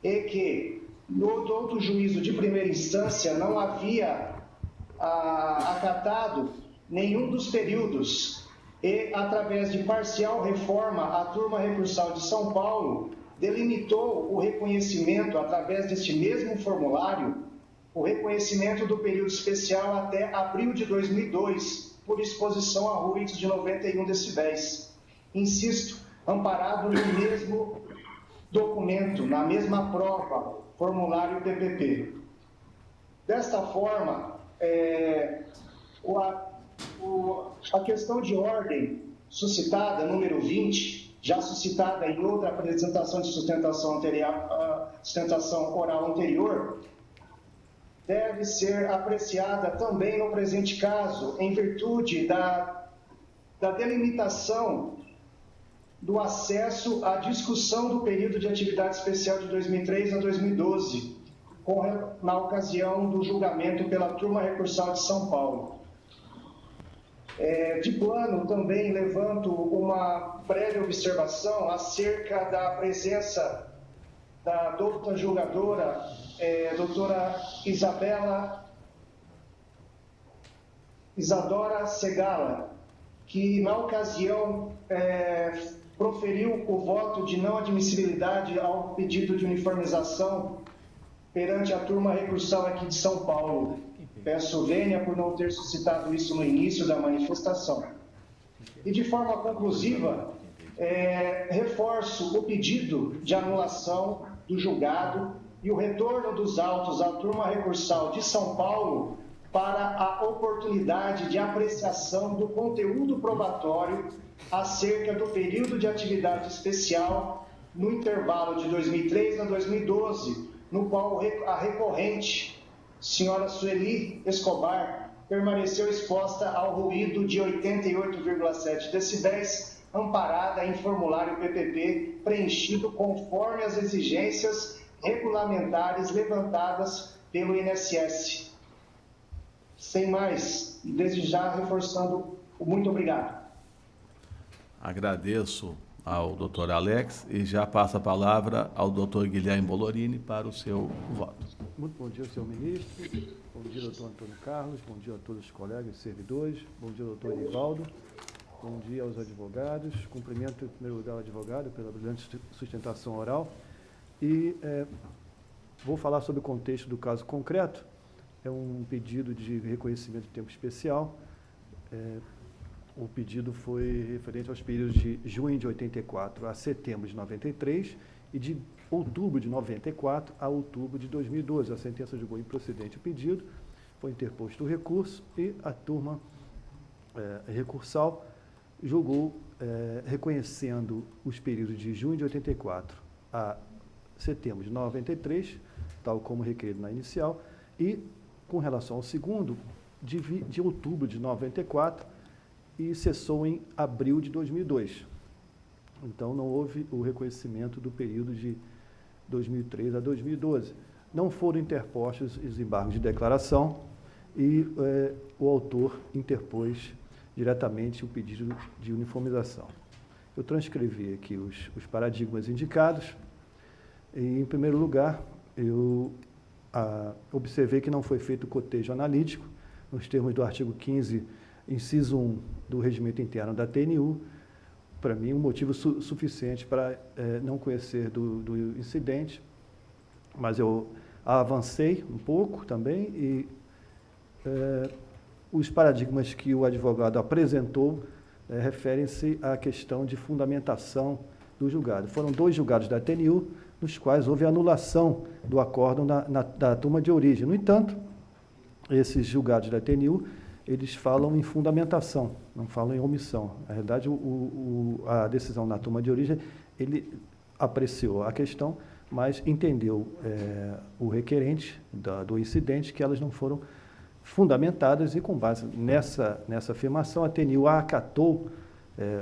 e que no outro juízo de primeira instância não havia acatado nenhum dos períodos e, através de parcial reforma, a turma recursal de São Paulo delimitou o reconhecimento, através deste mesmo formulário, o reconhecimento do período especial até abril de 2002, por exposição a ruídos de 91 decibéis. Insisto, amparado no mesmo documento, na mesma prova, formulário PPP. Desta forma, a questão de ordem suscitada, número 20, já suscitada em outra apresentação de sustentação oral anterior, deve ser apreciada também no presente caso, em virtude da delimitação do acesso à discussão do período de atividade especial de 2003 a 2012, na ocasião do julgamento pela turma recursal de São Paulo. De plano, também levanto uma breve observação acerca da presença da doutora julgadora, doutora Isadora Segala, que na ocasião proferiu o voto de não admissibilidade ao pedido de uniformização perante a turma recursal aqui de São Paulo. Peço vênia por não ter suscitado isso no início da manifestação. E de forma conclusiva, reforço o pedido de anulação do julgado e o retorno dos autos à turma recursal de São Paulo para a oportunidade de apreciação do conteúdo probatório acerca do período de atividade especial no intervalo de 2003 a 2012, no qual a recorrente, senhora Sueli Escobar, permaneceu exposta ao ruído de 88,7 decibéis, amparada em formulário PPP preenchido conforme as exigências regulamentares levantadas pelo INSS. Sem mais, desde já reforçando o muito obrigado. Agradeço ao doutor Alex e já passo a palavra ao doutor Guilherme Bolorini para o seu voto. Muito bom dia, senhor ministro. Bom dia, doutor Antônio Carlos. Bom dia a todos os colegas e servidores. Bom dia, doutor Erivaldo. Bom dia aos advogados. Cumprimento, em primeiro lugar, o advogado pela brilhante sustentação oral. E vou falar sobre o contexto do caso concreto. É um pedido de reconhecimento de tempo especial. O pedido foi referente aos períodos de junho de 84 a setembro de 93 e de outubro de 94 a outubro de 2012. A sentença julgou improcedente o pedido, foi interposto o recurso e a turma recursal julgou reconhecendo os períodos de junho de 84 a setembro de 93, tal como requerido na inicial, e com relação ao segundo, de outubro de 94, e cessou em abril de 2002. Então, não houve o reconhecimento do período de 2003 a 2012. Não foram interpostos os embargos de declaração e o autor interpôs diretamente o pedido de uniformização. Eu transcrevi aqui os paradigmas indicados e, em primeiro lugar, eu observei que não foi feito cotejo analítico, nos termos do artigo 15, inciso 1 do regimento interno da TNU, para mim, um motivo suficiente para não conhecer do incidente, mas eu avancei um pouco também e os paradigmas que o advogado apresentou referem-se à questão de fundamentação do julgado. Foram 2 julgados da TNU, nos quais houve anulação do acórdão da turma de origem. No entanto, esses julgados da TNU, eles falam em fundamentação, não falam em omissão. Na realidade, a decisão na turma de origem, ele apreciou a questão, mas entendeu o requerente do incidente que elas não foram fundamentadas e, com base nessa afirmação, a TNU acatou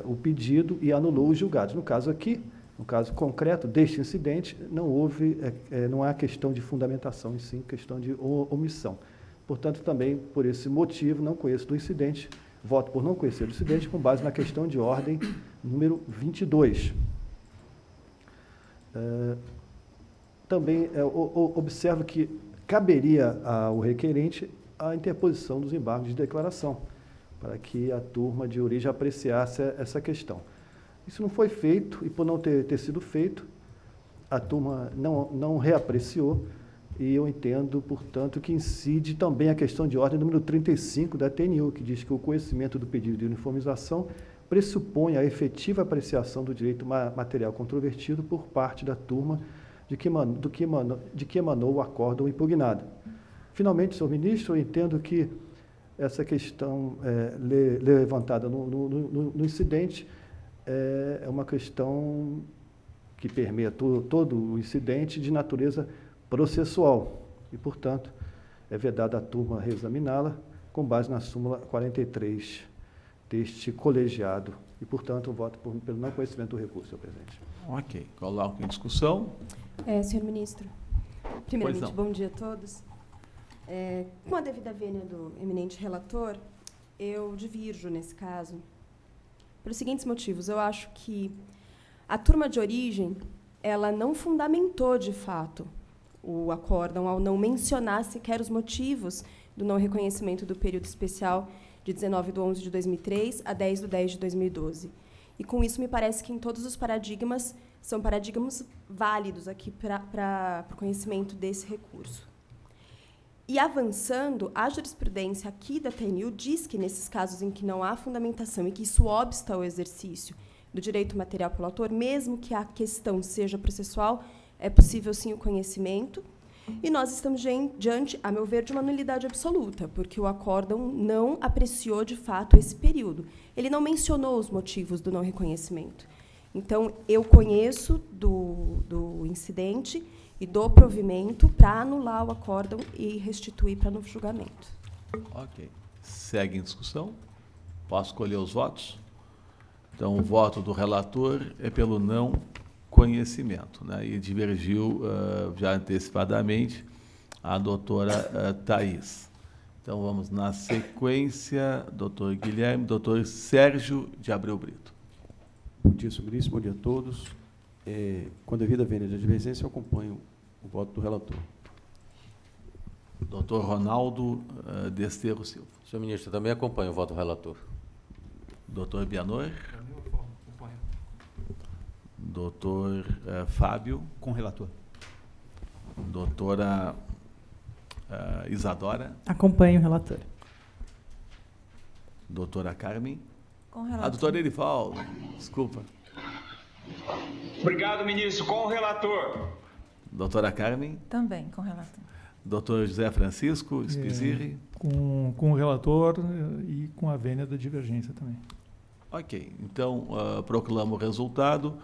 o pedido e anulou os julgados. No caso aqui, no caso concreto deste incidente, não há questão de fundamentação, e sim questão de omissão. Portanto, também, por esse motivo, não conheço do incidente, voto por não conhecer do incidente, com base na questão de ordem número 22. Também observo que caberia ao requerente a interposição dos embargos de declaração, para que a turma de origem apreciasse essa questão. Isso não foi feito, e por não ter sido feito, a turma não reapreciou, e eu entendo, portanto, que incide também a questão de ordem número 35 da TNU, que diz que o conhecimento do pedido de uniformização pressupõe a efetiva apreciação do direito material controvertido por parte da turma de que emanou o acórdão impugnado. Finalmente, senhor ministro, eu entendo que essa questão levantada no incidente é uma questão que permeia todo o incidente de natureza processual e, portanto, é vedado à turma reexaminá-la com base na súmula 43 deste colegiado e, portanto, eu voto pelo não conhecimento do recurso, senhor presidente. Ok. Coloco em discussão. Senhor ministro, primeiramente, bom dia a todos. Com a devida vênia do eminente relator, eu divirjo nesse caso pelos seguintes motivos. Eu acho que a turma de origem, ela não fundamentou, de fato, o acórdão ao não mencionar sequer os motivos do não reconhecimento do período especial de 19/11/2003 a 10/10/2012. E, com isso, me parece que, em todos os paradigmas, são paradigmas válidos aqui para o conhecimento desse recurso. E, avançando, a jurisprudência aqui da TNU diz que, nesses casos em que não há fundamentação e que isso obsta ao exercício do direito material pelo autor, mesmo que a questão seja processual, é possível, sim, o conhecimento. E nós estamos diante, a meu ver, de uma nulidade absoluta, porque o acórdão não apreciou, de fato, esse período. Ele não mencionou os motivos do não reconhecimento. Então, eu conheço do incidente e do provimento para anular o acórdão e restituir para novo julgamento. Ok. Segue em discussão. Posso escolher os votos? Então, o voto do relator é pelo não conhecimento, né? E divergiu já antecipadamente a doutora Thaís. Então, vamos na sequência, doutor Guilherme, doutor Sérgio de Abreu Brito. Bom dia, senhor ministro, bom dia a todos. Com a devida vênia de divergência, eu acompanho o voto do relator. Doutor Ronaldo Desterro Silva. Senhor ministro, eu também acompanho o voto do relator. Doutor Bianor. Doutor Fábio. Com o relator. Doutora Isadora. Acompanho o relator. Doutora Carmen. Com o relator. A doutora Erivaldo. Desculpa. Obrigado, ministro. Com o relator. Doutora Carmen. Também, com o relator. Doutor José Francisco Spizirri. Com o relator e com a vênia da divergência também. Ok. Então, proclamo o resultado.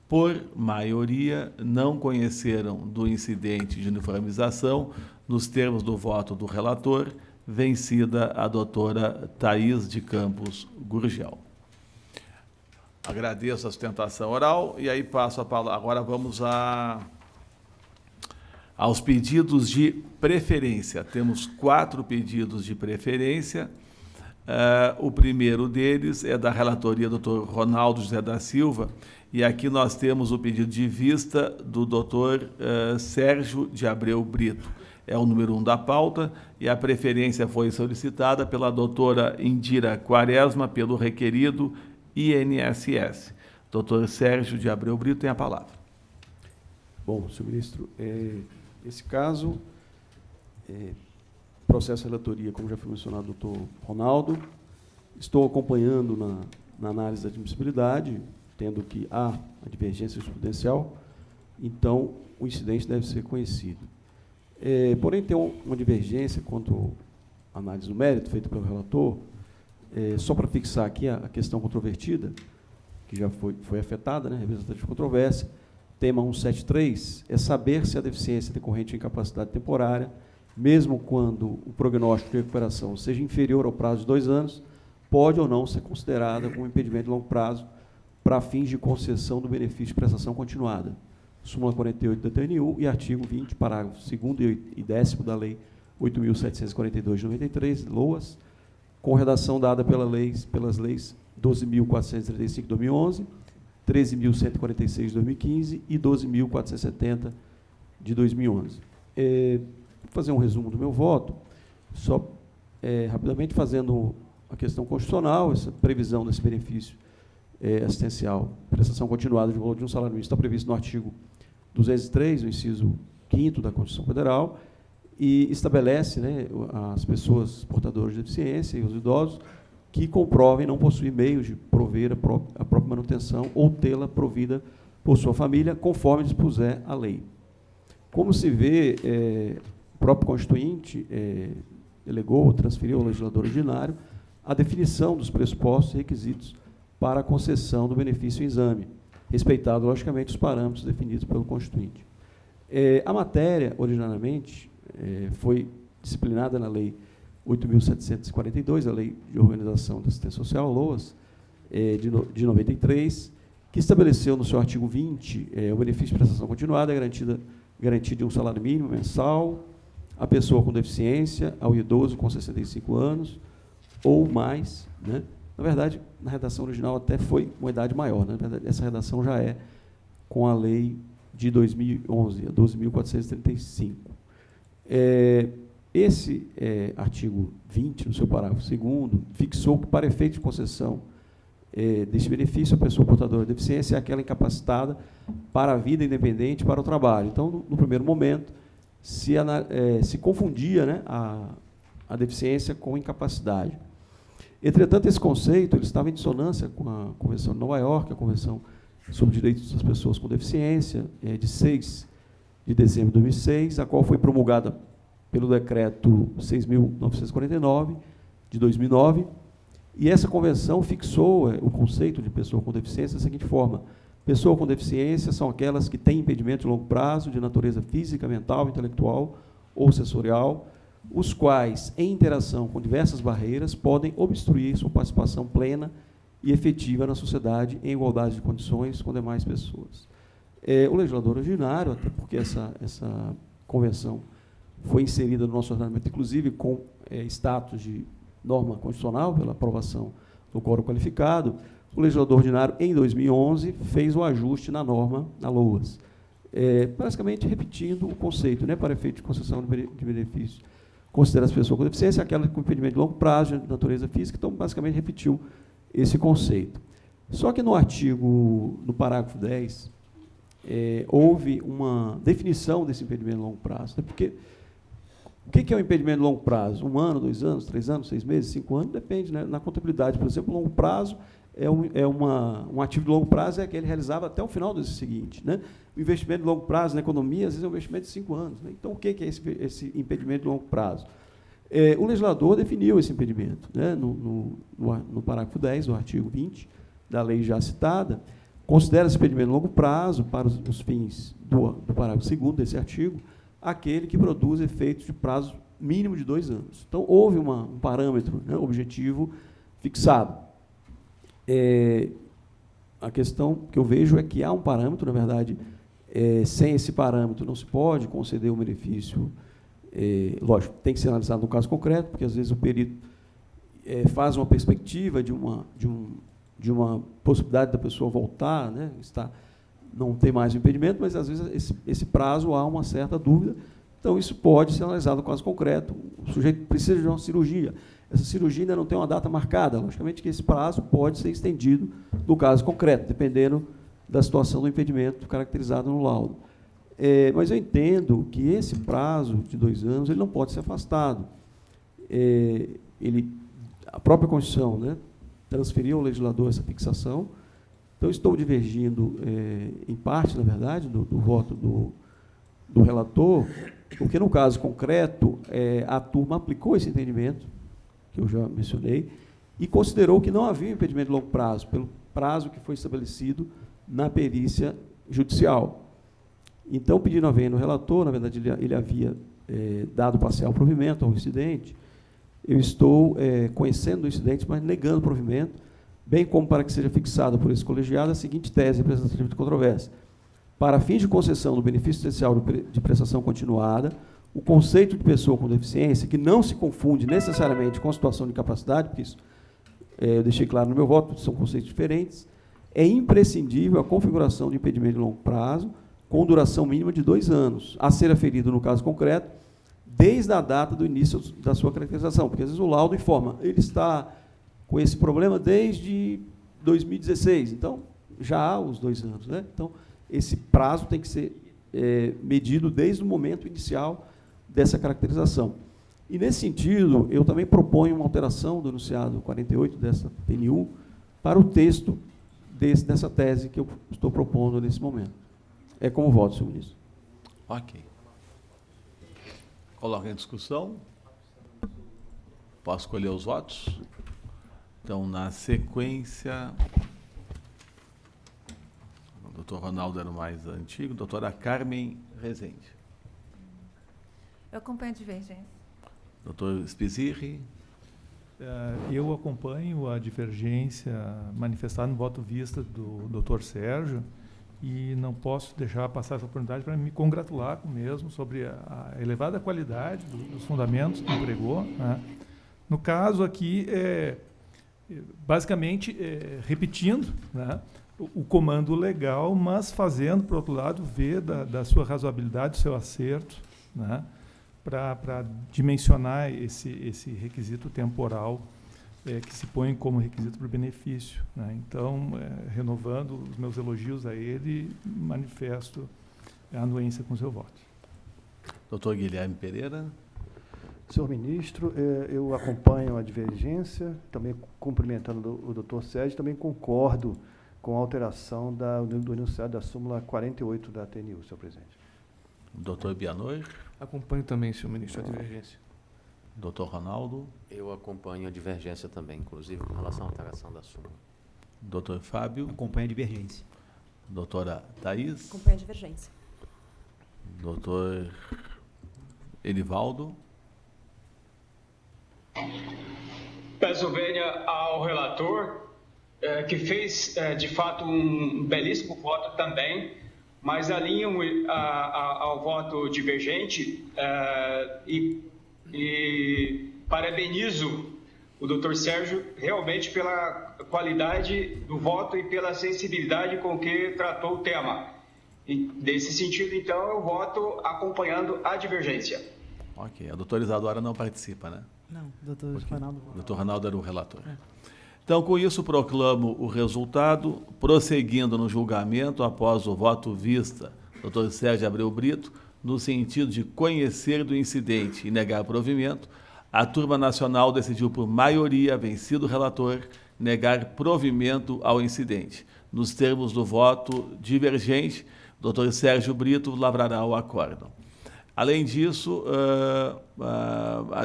Por maioria, não conheceram do incidente de uniformização, nos termos do voto do relator, vencida a doutora Thaís de Campos Gurgel. Agradeço a sustentação oral e aí passo a palavra. Agora vamos aos pedidos de preferência. Temos 4 pedidos de preferência. O primeiro deles é da relatoria do Dr. Ronaldo José da Silva, e aqui nós temos o pedido de vista do Dr. Sérgio de Abreu Brito. É o número 1 da pauta, e a preferência foi solicitada pela doutora Indira Quaresma, pelo requerido INSS. Dr. Sérgio de Abreu Brito tem a palavra. Bom, senhor ministro, esse caso, processo de relatoria, como já foi mencionado, doutor Ronaldo, estou acompanhando na análise da admissibilidade, tendo que há a divergência jurisprudencial, então o incidente deve ser conhecido. Porém, tem uma divergência quanto à análise do mérito feita pelo relator, só para fixar aqui a questão controvertida, que já foi afetada, né, representativa de controvérsia, tema 173, é saber se a deficiência decorrente de incapacidade temporária, mesmo quando o prognóstico de recuperação seja inferior ao prazo de 2 anos, pode ou não ser considerada como impedimento de longo prazo para fins de concessão do benefício de prestação continuada. Súmula 48 da TNU e artigo 20, parágrafo 2º e 10º da Lei 8.742 de 93, LOAS, com redação dada pelas leis 12.435 de 2011, 13.146 de 2015 e 12.470 de 2011. Vou fazer um resumo do meu voto, só rapidamente fazendo a questão constitucional, essa previsão desse benefício assistencial, prestação continuada de valor de um salário mínimo, está previsto no artigo 203, no inciso 5º da Constituição Federal, e estabelece, né, as pessoas portadoras de deficiência e os idosos que comprovem não possuir meios de prover a própria manutenção ou tê-la provida por sua família, conforme dispuser a lei. Como se vê, o próprio Constituinte delegou ou transferiu ao legislador ordinário a definição dos pressupostos e requisitos para a concessão do benefício em exame, respeitado, logicamente, os parâmetros definidos pelo Constituinte. A matéria, originariamente, foi disciplinada na Lei 8.742, a Lei de Organização da Assistência Social, LOAS, de 93, que estabeleceu no seu artigo 20 o benefício de prestação continuada, garantia de um salário mínimo mensal à pessoa com deficiência, ao idoso com 65 anos ou mais, né? Na verdade, na redação original até foi uma idade maior, né? Na verdade, essa redação já é com a lei de 2011, a 12.435. Esse artigo 20, no seu parágrafo 2º, fixou que, para efeito de concessão deste benefício, a pessoa portadora de deficiência é aquela incapacitada para a vida independente e para o trabalho. Então, no primeiro momento, se confundia, né, a deficiência com incapacidade. Entretanto, esse conceito ele estava em dissonância com a Convenção de Nova York, a Convenção sobre Direitos das Pessoas com Deficiência, de 6 de dezembro de 2006, a qual foi promulgada pelo Decreto 6.949, de 2009, e essa convenção fixou o conceito de pessoa com deficiência da seguinte forma: pessoa com deficiência são aquelas que têm impedimento de longo prazo, de natureza física, mental, intelectual ou sensorial, os quais, em interação com diversas barreiras, podem obstruir sua participação plena e efetiva na sociedade em igualdade de condições com demais pessoas. O legislador ordinário, até porque essa convenção foi inserida no nosso ordenamento, inclusive com status de norma constitucional, pela aprovação do quórum qualificado, o legislador ordinário, em 2011, fez o ajuste na norma, na LOAS, basicamente repetindo o conceito, né, para efeito de concessão de benefício. Considera as pessoas com deficiência aquela com impedimento de longo prazo, de natureza física, então, basicamente, repetiu esse conceito. Só que no artigo, no parágrafo 10, houve uma definição desse impedimento de longo prazo, né, porque o que é um impedimento de longo prazo? 1 ano, 2 anos, 3 anos, 6 meses, 5 anos? Depende, né? Na contabilidade, por exemplo, longo prazo um ativo de longo prazo é aquele realizado até o final do ano seguinte, né? O investimento de longo prazo na economia, às vezes, é um investimento de 5 anos. Né? Então, o que é esse impedimento de longo prazo? O legislador definiu esse impedimento, né? No parágrafo 10 do artigo 20 da lei já citada, considera esse impedimento de longo prazo, para os fins do parágrafo 2º desse artigo, aquele que produz efeitos de prazo mínimo de 2 anos. Então, houve um parâmetro, né, objetivo fixado. A questão que eu vejo é que há um parâmetro, na verdade, sem esse parâmetro não se pode conceder um benefício, lógico, tem que ser analisado no caso concreto, porque, às vezes, o perito faz uma perspectiva de uma possibilidade da pessoa voltar, né, não ter mais o impedimento, mas, às vezes, esse prazo há uma certa dúvida. Então, isso pode ser analisado no caso concreto. O sujeito precisa de uma cirurgia. Essa cirurgia ainda não tem uma data marcada. Logicamente que esse prazo pode ser estendido no caso concreto, dependendo da situação do impedimento caracterizado no laudo. Mas eu entendo que esse prazo de 2 anos ele não pode ser afastado. A própria Constituição, né, transferiu ao legislador essa fixação. Então, estou divergindo, em parte, na verdade, do voto do relator, porque, no caso concreto, a turma aplicou esse entendimento, que eu já mencionei, e considerou que não havia impedimento de longo prazo, pelo prazo que foi estabelecido na perícia judicial. Então, pedindo a vênia no relator, na verdade, ele havia dado parcial provimento ao incidente. Eu estou conhecendo o incidente, mas negando o provimento, bem como para que seja fixada por esse colegiado a seguinte tese representativa de controvérsia. Para fins de concessão do benefício essencial de prestação continuada, o conceito de pessoa com deficiência, que não se confunde necessariamente com a situação de incapacidade, porque isso eu deixei claro no meu voto, são conceitos diferentes, é imprescindível a configuração de impedimento de longo prazo, com duração mínima de 2 anos, a ser aferido, no caso concreto, desde a data do início da sua caracterização, porque, às vezes, o laudo informa, ele está com esse problema desde 2016, então, já há os 2 anos. Né? Então, esse prazo tem que ser medido desde o momento inicial dessa caracterização. E, nesse sentido, eu também proponho uma alteração do enunciado 48 dessa TNU para o texto dessa tese que eu estou propondo nesse momento. É como voto, senhor ministro. Ok. Coloca em discussão. Posso escolher os votos? Então, na sequência, o doutor Ronaldo era o mais antigo, doutora Carmen Rezende. Eu acompanho a divergência. Doutor Spizirri. Eu acompanho a divergência manifestada no voto vista do doutor Sérgio e não posso deixar passar essa oportunidade para me congratular mesmo sobre a elevada qualidade dos fundamentos que empregou. Né? No caso aqui, basicamente, repetindo, né, o comando legal, mas fazendo, por outro lado, ver da sua razoabilidade, do seu acerto, né, para dimensionar esse requisito temporal que se põe como requisito para o benefício. Né. Então, renovando os meus elogios a ele, manifesto a anuência com o seu voto. Doutor Guilherme Pereira. Senhor ministro, eu acompanho a divergência, também cumprimentando o doutor Sérgio, também concordo com a alteração do enunciado da súmula 48 da TNU, senhor presidente. Doutor Bianor. Acompanho também, senhor ministro, a divergência. Doutor Ronaldo. Eu acompanho a divergência também, inclusive com relação à alteração da súmula. Doutor Fábio. Acompanho a divergência. Doutora Thaís. Acompanho a divergência. Doutor Edivaldo. Peço vênia ao relator, que fez, de fato, um belíssimo voto também, mas alinham ao voto divergente e parabenizo o doutor Sérgio realmente pela qualidade do voto e pela sensibilidade com que tratou o tema. E, nesse sentido, então, eu voto acompanhando a divergência. Ok. A doutora Isadora não participa, né? Não, doutor Ronaldo. O doutor Ronaldo era o relator. Então, com isso, proclamo o resultado, prosseguindo no julgamento após o voto vista, doutor Sérgio Abreu Brito, no sentido de conhecer do incidente e negar provimento, a Turma Nacional decidiu por maioria, vencido o relator, negar provimento ao incidente. Nos termos do voto divergente, o doutor Sérgio Brito lavrará o acórdão. Além disso,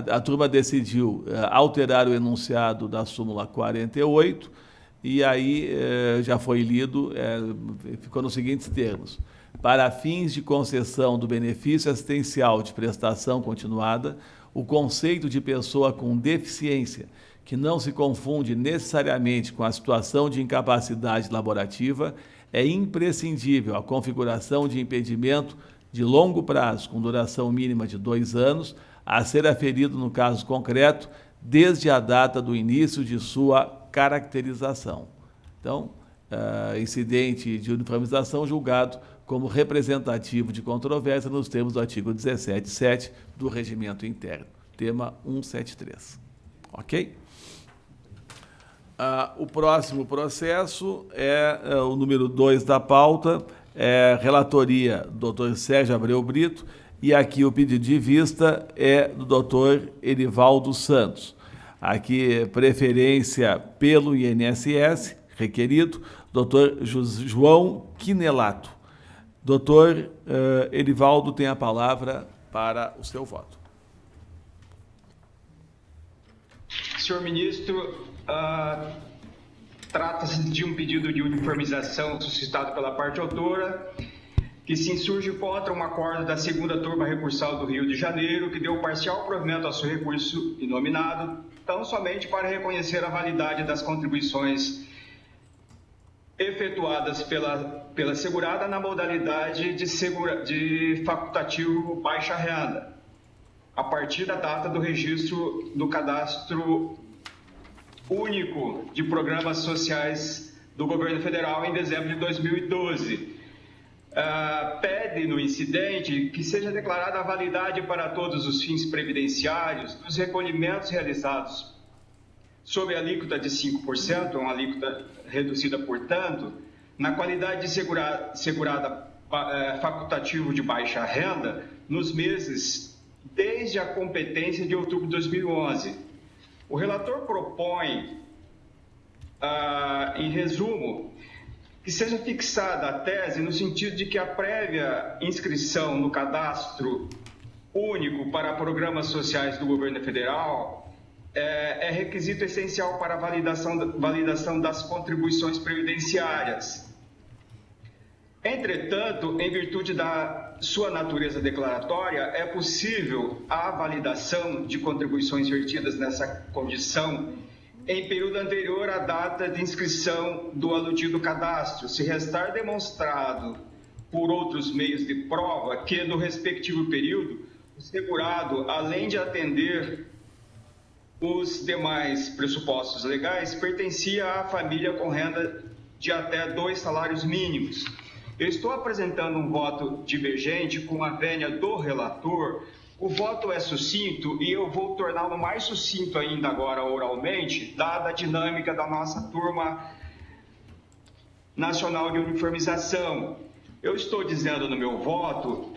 a turma decidiu alterar o enunciado da súmula 48, e aí já foi lido, ficou nos seguintes termos: para fins de concessão do benefício assistencial de prestação continuada, o conceito de pessoa com deficiência, que não se confunde necessariamente com a situação de incapacidade laborativa, é imprescindível a configuração de impedimento de longo prazo, com duração mínima de 2 anos, a ser aferido no caso concreto, desde a data do início de sua caracterização. Então, incidente de uniformização julgado como representativo de controvérsia nos termos do artigo 17.7 do Regimento Interno, tema 173. Ok? O próximo processo é o número 2 da pauta, relatoria do Dr. Sérgio Abreu Brito, e aqui o pedido de vista é do Dr. Erivaldo Santos. Aqui, preferência pelo INSS, requerido, Dr. João Quinelato. Dr. Erivaldo tem a palavra para o seu voto. Senhor ministro, trata-se de um pedido de uniformização suscitado pela parte autora, que se insurge contra um acordo da 2ª Turma Recursal do Rio de Janeiro, que deu parcial provimento ao seu recurso inominado, tão somente para reconhecer a validade das contribuições efetuadas pela segurada na modalidade de facultativo baixa renda, a partir da data do registro do Cadastro Único de Programas Sociais do Governo Federal em dezembro de 2012. Pede no incidente que seja declarada a validade para todos os fins previdenciários dos recolhimentos realizados sob a alíquota de 5%, uma alíquota reduzida, portanto, na qualidade de segurada facultativo de baixa renda nos meses desde a competência de outubro de 2011. O relator propõe, em resumo, que seja fixada a tese no sentido de que a prévia inscrição no Cadastro Único para Programas Sociais do Governo Federal é requisito essencial para a validação das contribuições previdenciárias. Entretanto, em virtude da sua natureza declaratória, é possível a validação de contribuições vertidas nessa condição em período anterior à data de inscrição do aludido cadastro, se restar demonstrado por outros meios de prova que, no respectivo período, o segurado, além de atender os demais pressupostos legais, pertencia à família com renda de até 2 salários mínimos. Eu estou apresentando um voto divergente com a vênia do relator. O voto é sucinto e eu vou torná-lo mais sucinto ainda agora oralmente, dada a dinâmica da nossa Turma Nacional de Uniformização. Eu estou dizendo no meu voto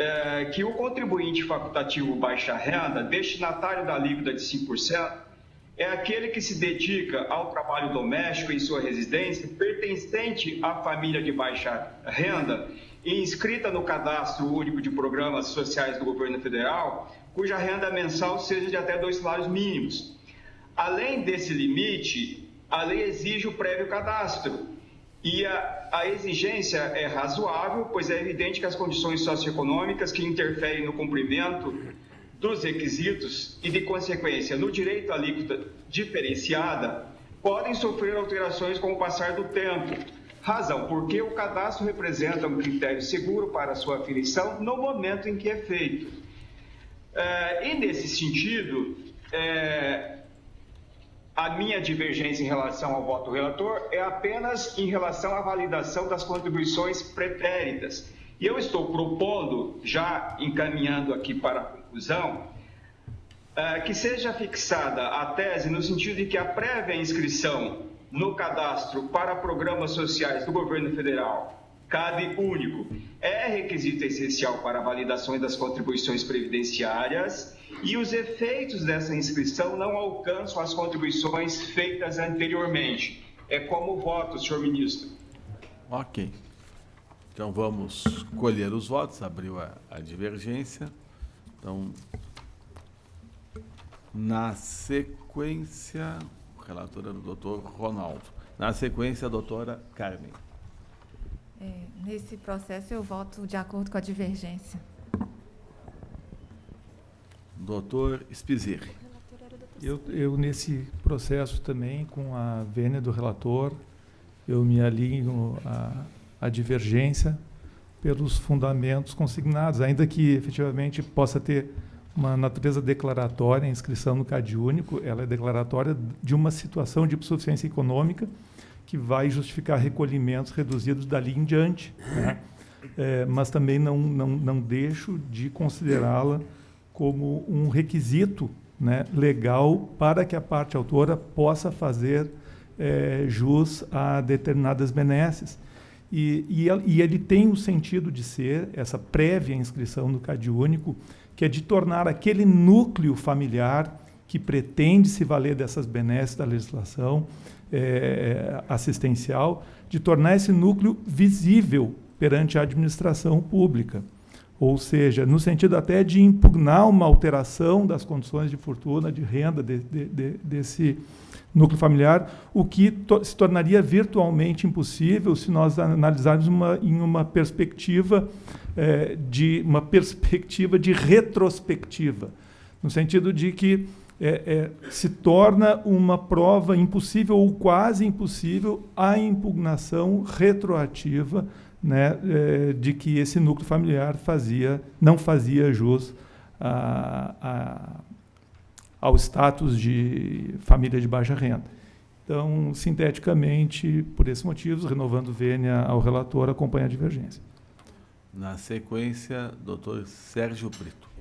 que o contribuinte facultativo baixa renda, destinatário da alíquota de 5%, é aquele que se dedica ao trabalho doméstico em sua residência, pertencente à família de baixa renda e inscrita no Cadastro Único de Programas Sociais do Governo Federal, cuja renda mensal seja de até 2 salários mínimos. Além desse limite, a lei exige o prévio cadastro. E a exigência é razoável, pois é evidente que as condições socioeconômicas que interferem no cumprimento dos requisitos e, de consequência, no direito à alíquota diferenciada, podem sofrer alterações com o passar do tempo, razão porque o cadastro representa um critério seguro para a sua aferição no momento em que é feito. E, nesse sentido, a minha divergência em relação ao voto relator é apenas em relação à validação das contribuições pretéritas. E eu estou propondo, já encaminhando aqui para a conclusão, que seja fixada a tese no sentido de que a prévia inscrição no cadastro para programas sociais do governo federal, CAD único, é requisito essencial para a validação das contribuições previdenciárias e os efeitos dessa inscrição não alcançam as contribuições feitas anteriormente. É como voto, senhor ministro. Ok. Então, vamos colher os votos. Abriu a divergência. Então, na sequência, o relator era o doutor Ronaldo. Na sequência, a doutora Carmen. Nesse processo, eu voto de acordo com a divergência. Doutor Spizerri. Eu, nesse processo também, com a vênia do relator, eu me alinho à divergência pelos fundamentos consignados, ainda que efetivamente possa ter uma natureza declaratória, a inscrição no CAD único, ela é declaratória de uma situação de insuficiência econômica que vai justificar recolhimentos reduzidos dali em diante, né? Mas também não deixo de considerá-la como um requisito, né, legal para que a parte autora possa fazer jus a determinadas benesses. E ele tem o sentido de ser, essa prévia inscrição no CAD único, que é de tornar aquele núcleo familiar que pretende se valer dessas benesses da legislação assistencial, de tornar esse núcleo visível perante a administração pública. Ou seja, no sentido até de impugnar uma alteração das condições de fortuna, de renda desse núcleo familiar, o que se tornaria virtualmente impossível se nós analisarmos em uma perspectiva de retrospectiva, no sentido de que se torna uma prova impossível ou quase impossível a impugnação retroativa, né, de que esse núcleo familiar não fazia jus ao status de família de baixa renda. Então, sinteticamente, por esses motivos, renovando vênia ao relator, acompanha a divergência. Na sequência, doutor Sérgio Brito.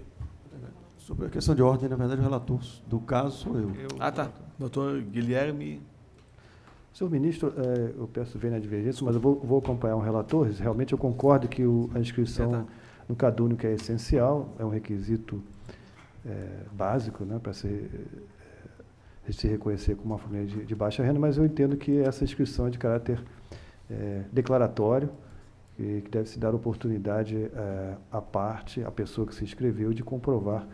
Sobre a questão de ordem, na verdade, o relator do caso sou eu. Tá. Doutor Guilherme. Senhor ministro, eu peço vênia à divergência, mas eu vou acompanhar o relator. Realmente eu concordo que a inscrição no CAD único é essencial, é um requisito básico, né, para se reconhecer como uma família de baixa renda, mas eu entendo que essa inscrição é de caráter declaratório, que deve se dar oportunidade à pessoa que se inscreveu, de comprovar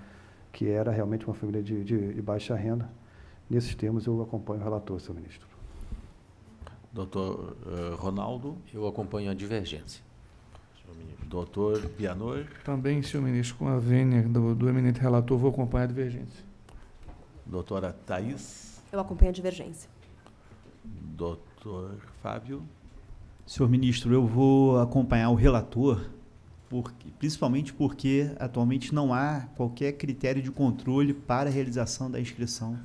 que era realmente uma família de baixa renda. Nesses termos, eu acompanho o relator, senhor ministro. Doutor Ronaldo. Eu acompanho a divergência. Doutor Pianor. Também, senhor ministro, com a vênia do eminente relator, vou acompanhar a divergência. Doutora Thaís. Eu acompanho a divergência. Doutor Fábio. Senhor ministro, eu vou acompanhar o relator, principalmente porque atualmente não há qualquer critério de controle para a realização da inscrição,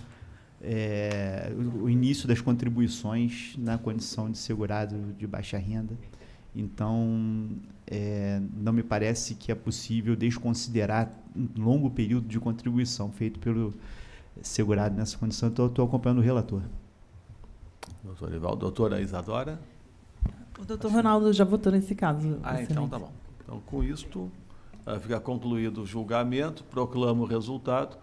o início das contribuições na condição de segurado de baixa renda. Então, não me parece que é possível desconsiderar um longo período de contribuição feito pelo segurado nessa condição. Então, eu estou acompanhando o relator. Doutor Ivaldo. Doutora Isadora. O doutor Ronaldo já votou nesse caso. Então tá bom. Então, com isto, fica concluído o julgamento, proclamo o resultado.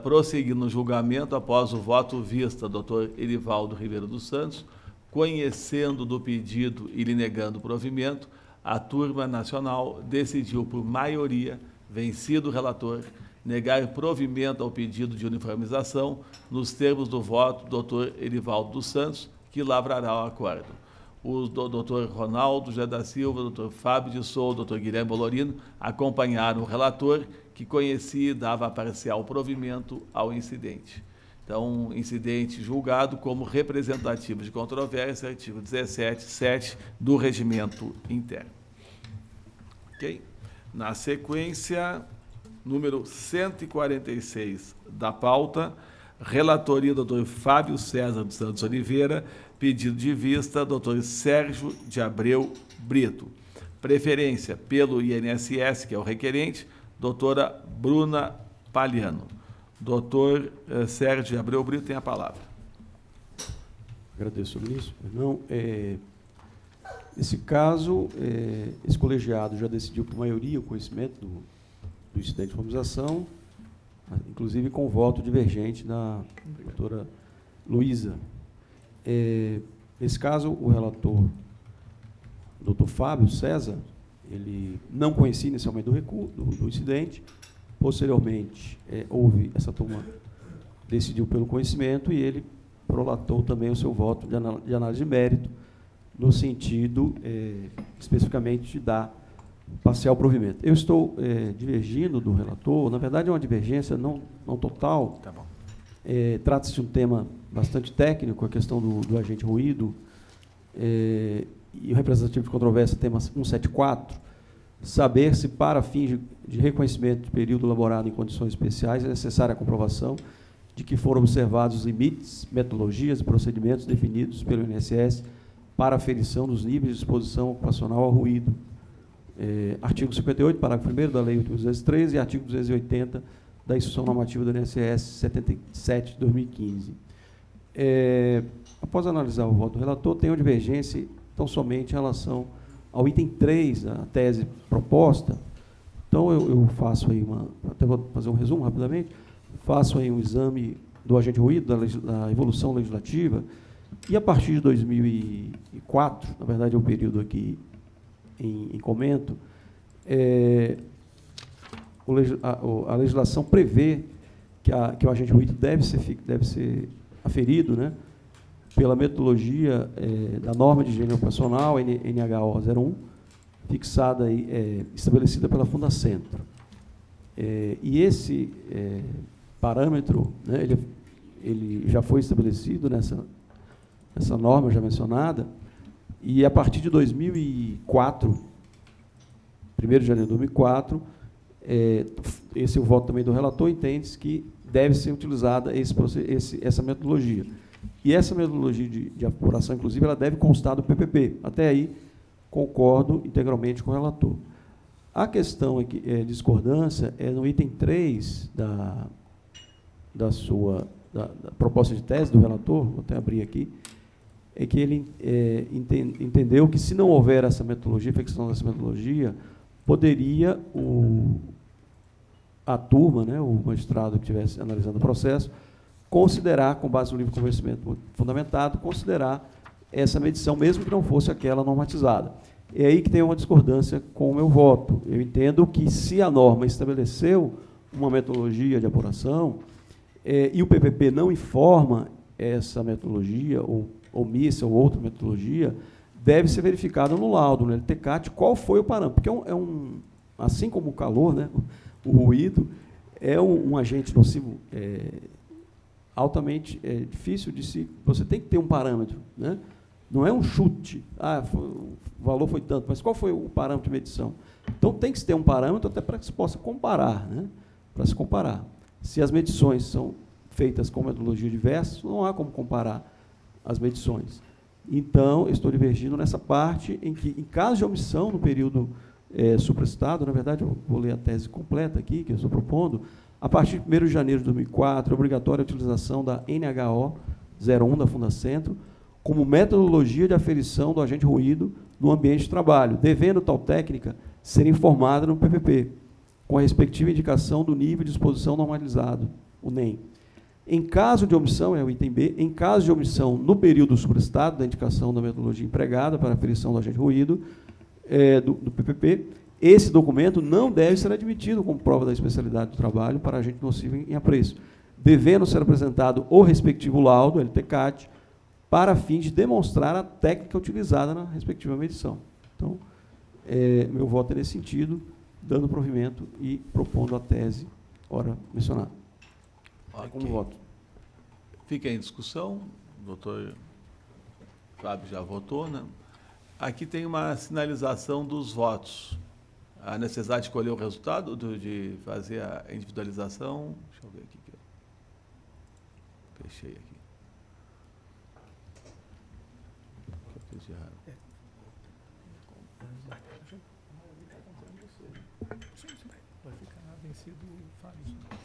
Prosseguindo no julgamento, após o voto vista, doutor Erivaldo Ribeiro dos Santos, conhecendo do pedido e lhe negando o provimento, a turma nacional decidiu por maioria, vencido o relator, negar provimento ao pedido de uniformização nos termos do voto do doutor Erivaldo dos Santos, que lavrará o acordo. o doutor Ronaldo José da Silva, o doutor Fábio de Souza, o doutor Guilherme Bolorino acompanharam o relator, que conhecia e dava parcial provimento ao incidente. Então, incidente julgado como representativo de controvérsia, artigo 17.7 do Regimento Interno. Ok? Na sequência, número 146 da pauta, relatoria do Dr. Fábio César dos Santos Oliveira, pedido de vista, Dr. Sérgio de Abreu Brito. Preferência pelo INSS, que é o requerente, doutora Bruna Paliano. Doutor Sérgio de Abreu Brito tem a palavra. Agradeço, ministro. Não, nesse caso, esse colegiado já decidiu por maioria o conhecimento do incidente de formalização, inclusive com voto divergente da doutora Luísa. Nesse caso, o relator, doutor Fábio César, ele não conhecia inicialmente do incidente. Posteriormente, houve essa turma, decidiu pelo conhecimento, e ele prolatou também o seu voto de análise de mérito, no sentido, especificamente, de dar parcial provimento. Eu estou divergindo do relator, na verdade é uma divergência não total. Tá bom. Trata-se de um tema bastante técnico, a questão do agente ruído, e o representativo de controvérsia, tema 174, saber se, para fins de reconhecimento de período laborado em condições especiais, é necessária a comprovação de que foram observados os limites, metodologias e procedimentos definidos pelo INSS para aferição dos níveis de exposição ocupacional ao ruído. Artigo 58, parágrafo 1º da Lei 8.203 e artigo 280 da Instrução Normativa do INSS 77 de 2015. Após analisar o voto do relator, tenho divergência tão somente em relação ao item 3 da tese proposta. Então, eu faço aí até vou fazer um resumo rapidamente, faço aí um exame do agente ruído, da evolução legislativa, e a partir de 2004, na verdade é o período aqui em comento, a legislação prevê que o agente ruído deve ser aferido, né, pela metodologia da norma de higiene ocupacional, NHO 01, fixada aí, estabelecida pela Fundacentro. E esse parâmetro, né, ele já foi estabelecido nessa norma já mencionada, e a partir de 2004, 1º de janeiro de 2004, esse é o voto também do relator, entende-se que deve ser utilizada essa metodologia. E essa metodologia de apuração, inclusive, ela deve constar do PPP. Até aí, concordo integralmente com o relator. A questão de discordância é no item 3 da proposta de tese do relator, vou até abrir aqui, é que ele entendeu que, se não houver essa metodologia, fixação dessa metodologia, poderia a turma, né, o magistrado que estivesse analisando o processo, considerar, com base no livre convencimento fundamentado, considerar essa medição, mesmo que não fosse aquela normatizada. É aí que tem uma discordância com o meu voto. Eu entendo que, se a norma estabeleceu uma metodologia de apuração, e o PPP não informa essa metodologia, ou omissa ou outra metodologia, deve ser verificado no laudo, no LTCAT, qual foi o parâmetro. Porque assim como o calor, né, o ruído, é um agente nocivo altamente difícil de se... Você tem que ter um parâmetro, né? Não é um chute, o valor foi tanto, mas qual foi o parâmetro de medição? Então, tem que se ter um parâmetro até para que se possa comparar, né? Para se comparar. Se as medições são feitas com metodologia diversa, não há como comparar as medições. Então, estou divergindo nessa parte em que, em caso de omissão no período supracitado, na verdade, eu vou ler a tese completa aqui, que eu estou propondo, a partir de 1º de janeiro de 2004, é obrigatória a utilização da NHO 01 da Fundacentro como metodologia de aferição do agente ruído no ambiente de trabalho, devendo tal técnica ser informada no PPP, com a respectiva indicação do nível de exposição normalizado, o NEM. Em caso de omissão, é o item B, em caso de omissão no período supracitado da indicação da metodologia empregada para a aferição do agente ruído do PPP, esse documento não deve ser admitido como prova da especialidade do trabalho para agente nocivo em apreço, devendo ser apresentado o respectivo laudo, LTCAT, para fins de demonstrar a técnica utilizada na respectiva medição. Então, meu voto é nesse sentido, dando provimento e propondo a tese ora mencionada. Okay. Como voto. Fica em discussão, o doutor Fábio já votou, né? Aqui tem uma sinalização dos votos. A necessidade de escolher o resultado, de fazer a individualização. Deixa eu ver aqui. Fechei aqui. O que eu fiz de errado?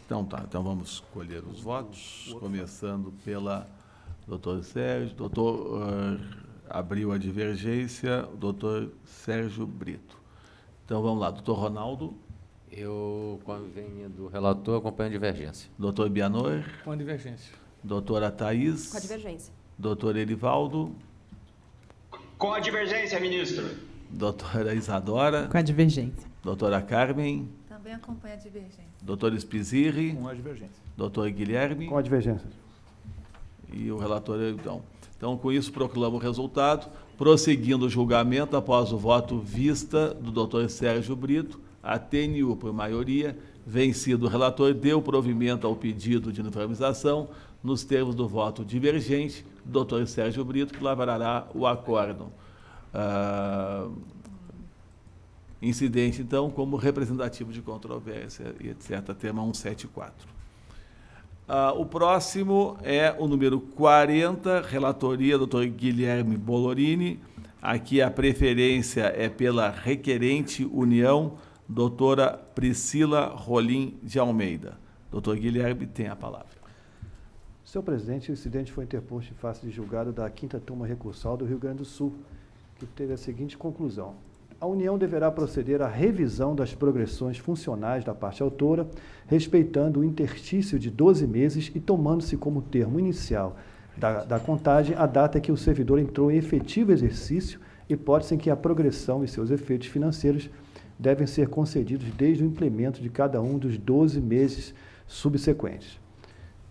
Então tá, então vamos escolher os votos, começando pela doutor Sérgio, doutor abriu a divergência, o doutor Sérgio Brito. Então vamos lá, doutor Ronaldo. Eu, com a vênia do relator, acompanho a divergência. Doutor Bianor. Com a divergência. Doutora Thaís. Com a divergência. Doutor Erivaldo. Com a divergência, ministro. Doutora Isadora. Com a divergência. Doutora Carmen. Também acompanha a divergência. Doutor Spizirri. Com a divergência. Doutor Guilherme. Com a divergência. E o relator, então. Então, com isso, proclamo o resultado. Prosseguindo o julgamento, após o voto vista do doutor Sérgio Brito, a TNU, por maioria, vencido o relator, deu provimento ao pedido de uniformização nos termos do voto divergente do doutor Sérgio Brito, que lavrará o acórdão. Incidente, então, como representativo de controvérsia, e etc., tema 174. O próximo é o número 40, relatoria do Dr. Guilherme Bolorini. Aqui a preferência é pela requerente União, doutora Priscila Rolim de Almeida. Doutor Guilherme tem a palavra. Senhor presidente, o incidente foi interposto em face de julgado da 5ª Turma Recursal do Rio Grande do Sul, que teve a seguinte conclusão. A União deverá proceder à revisão das progressões funcionais da parte autora, respeitando o interstício de 12 meses e tomando-se como termo inicial da contagem a data que o servidor entrou em efetivo exercício, hipótese em que a progressão e seus efeitos financeiros devem ser concedidos desde o implemento de cada um dos 12 meses subsequentes.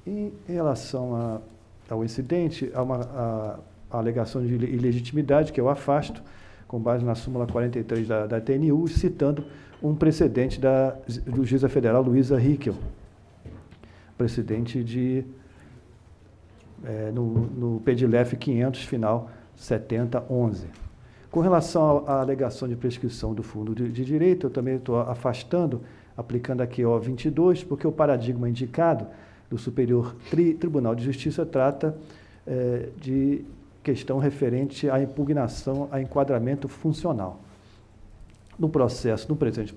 Em relação ao incidente, há uma alegação de ilegitimidade que eu afasto, com base na súmula 43 da TNU, citando um precedente do juíza federal Luísa Hickel, precedente no PEDILEF 500, final 7011. Com relação à alegação de prescrição do fundo de direito, eu também estou afastando, aplicando aqui o 22, porque o paradigma indicado do Superior Tribunal de Justiça trata de questão referente à impugnação a enquadramento funcional. No presente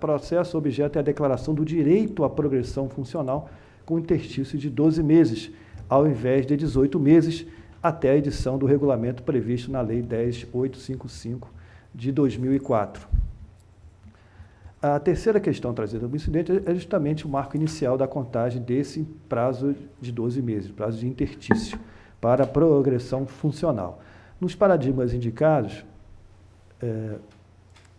processo, o objeto é a declaração do direito à progressão funcional com interstício de 12 meses, ao invés de 18 meses, até a edição do regulamento previsto na Lei 10.855 de 2004. A terceira questão trazida no incidente é justamente o marco inicial da contagem desse prazo de 12 meses, prazo de interstício, para a progressão funcional. Nos paradigmas indicados,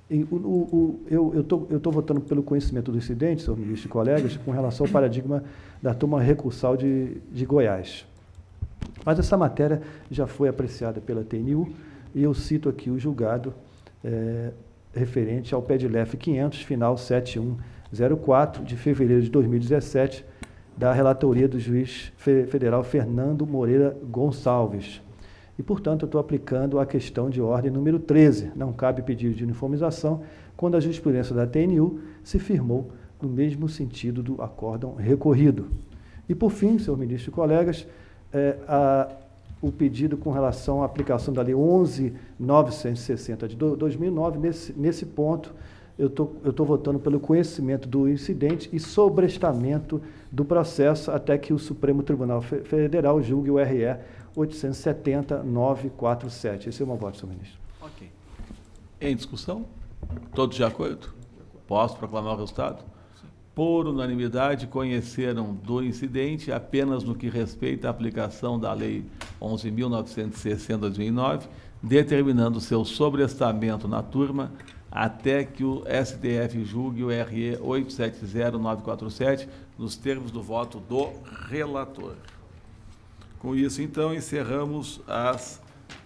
eu estou votando pelo conhecimento do incidente, senhor ministro e colegas, com relação ao paradigma da turma recursal de Goiás. Mas essa matéria já foi apreciada pela TNU e eu cito aqui o julgado referente ao PEDILEF 500, final 7104, de fevereiro de 2017, da relatoria do juiz federal Fernando Moreira Gonçalves. E, portanto, eu estou aplicando a questão de ordem número 13. Não cabe pedido de uniformização quando a jurisprudência da TNU se firmou no mesmo sentido do acórdão recorrido. E, por fim, senhor ministro e colegas, o pedido com relação à aplicação da Lei 11.960 de 2009, nesse ponto, eu estou votando pelo conhecimento do incidente e sobrestamento do processo até que o Supremo Tribunal Federal julgue o RE 870.947. Esse é o meu voto, senhor ministro. Ok. Em discussão? Todos de acordo? Posso proclamar o resultado? Sim. Por unanimidade, conheceram do incidente apenas no que respeita à aplicação da Lei 11.960 de 2009, determinando seu sobrestamento na turma até que o STF julgue o RE 870.947 nos termos do voto do relator. Com isso, então, encerramos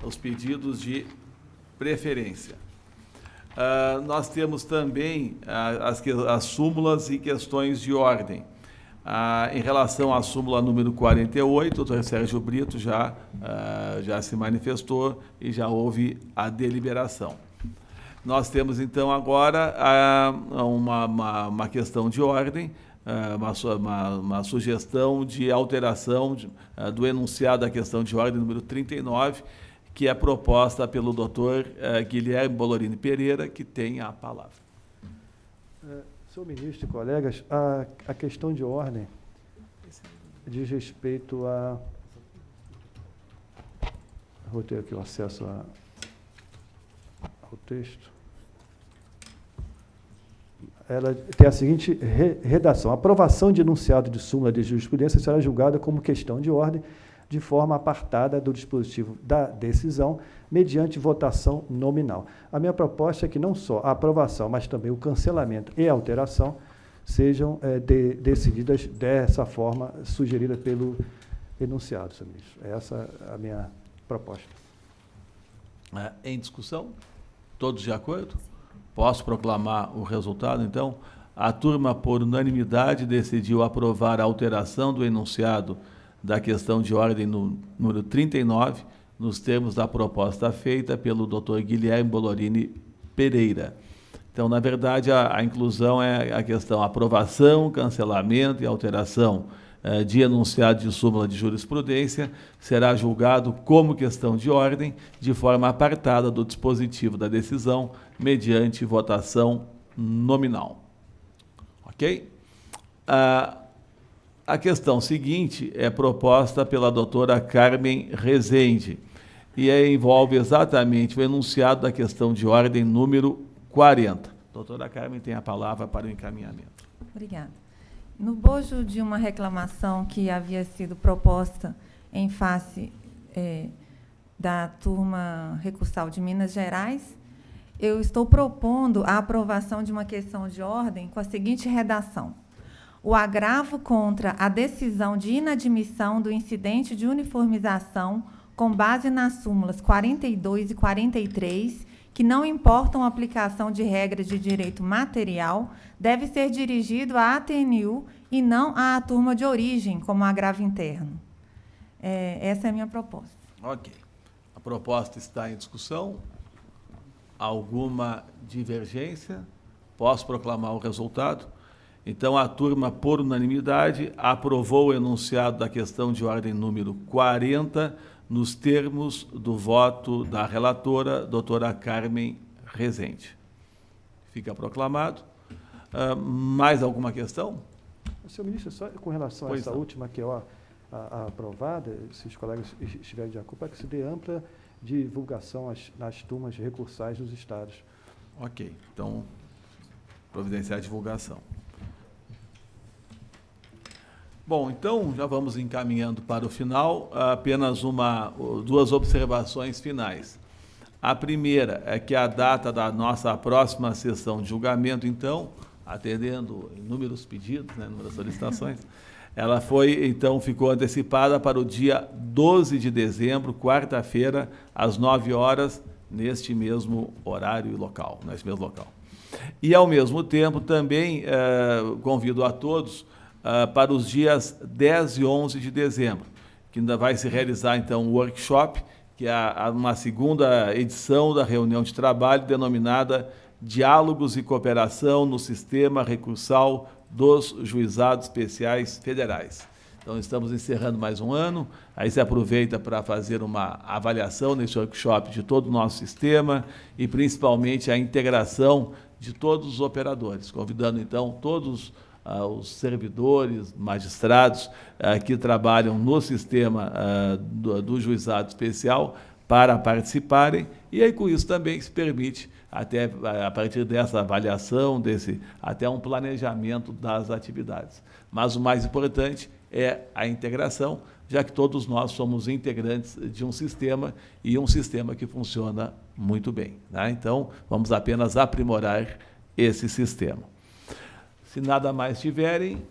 os pedidos de preferência. Nós temos também as súmulas e questões de ordem. Em relação à súmula número 48, o doutor Sérgio Brito já se manifestou e já houve a deliberação. Nós temos, então, agora uma questão de ordem, uma sugestão de alteração do enunciado da questão de ordem número 39, que é proposta pelo doutor Guilherme Bolorini Pereira, que tem a palavra. Senhor ministro e colegas, a questão de ordem diz respeito a... Vou ter aqui o acesso ao texto. Ela tem a seguinte redação: a aprovação de enunciado de súmula de jurisprudência será julgada como questão de ordem de forma apartada do dispositivo da decisão, mediante votação nominal. A minha proposta é que não só a aprovação, mas também o cancelamento e a alteração sejam decididas dessa forma sugerida pelo enunciado, senhor ministro. Essa é a minha proposta. Em discussão? Todos de acordo? Posso proclamar o resultado, então? A turma, por unanimidade, decidiu aprovar a alteração do enunciado da questão de ordem número 39, nos termos da proposta feita pelo Dr. Guilherme Bolorini Pereira. Então, na verdade, a inclusão é a questão aprovação, cancelamento e alteração de enunciado de súmula de jurisprudência será julgado como questão de ordem, de forma apartada do dispositivo da decisão, mediante votação nominal. Ok? A questão seguinte é proposta pela doutora Carmen Rezende e envolve exatamente o enunciado da questão de ordem número 40. Doutora Carmen tem a palavra para o encaminhamento. Obrigada. No bojo de uma reclamação que havia sido proposta em face da turma recursal de Minas Gerais, eu estou propondo a aprovação de uma questão de ordem com a seguinte redação: o agravo contra a decisão de inadmissão do incidente de uniformização com base nas súmulas 42 e 43, que não importam a aplicação de regras de direito material, deve ser dirigido à ATNU e não à turma de origem, como agravo interno. Essa é a minha proposta. Ok. A proposta está em discussão. Alguma divergência? Posso proclamar o resultado? Então, a turma, por unanimidade, aprovou o enunciado da questão de ordem número 40, nos termos do voto da relatora, doutora Carmen Rezende. Fica proclamado. Mais alguma questão? Senhor ministro, só com relação a essa última, que é a aprovada, se os colegas estiverem de acordo, para que se dê ampla divulgação nas turmas recursais dos estados. Ok. Então, providenciar a divulgação. Bom, então, já vamos encaminhando para o final. Apenas duas observações finais. A primeira é que a data da nossa próxima sessão de julgamento, então, atendendo inúmeros pedidos, inúmeras solicitações, ela ficou antecipada para o dia 12 de dezembro, quarta-feira, às 9 horas, neste mesmo horário e local, neste mesmo local. E, ao mesmo tempo, também convido a todos para os dias 10 e 11 de dezembro, que ainda vai se realizar, então, um workshop, que é uma segunda edição da reunião de trabalho denominada Diálogos e Cooperação no Sistema Recursal dos Juizados Especiais Federais. Então, estamos encerrando mais um ano, aí se aproveita para fazer uma avaliação nesse workshop de todo o nosso sistema e, principalmente, a integração de todos os operadores, convidando, então, todos os servidores, magistrados que trabalham no sistema do juizado especial para participarem, e aí com isso também se permite, até a partir dessa avaliação, até um planejamento das atividades. Mas o mais importante é a integração, já que todos nós somos integrantes de um sistema e um sistema que funciona muito bem, né? Então, vamos apenas aprimorar esse sistema. Se nada mais tiverem,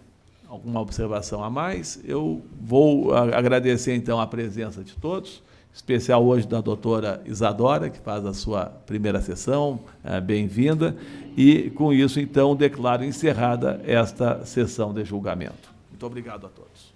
alguma observação a mais, eu vou agradecer, então, a presença de todos, em especial hoje da doutora Isadora, que faz a sua primeira sessão, bem-vinda, e, com isso, então, declaro encerrada esta sessão de julgamento. Muito obrigado a todos.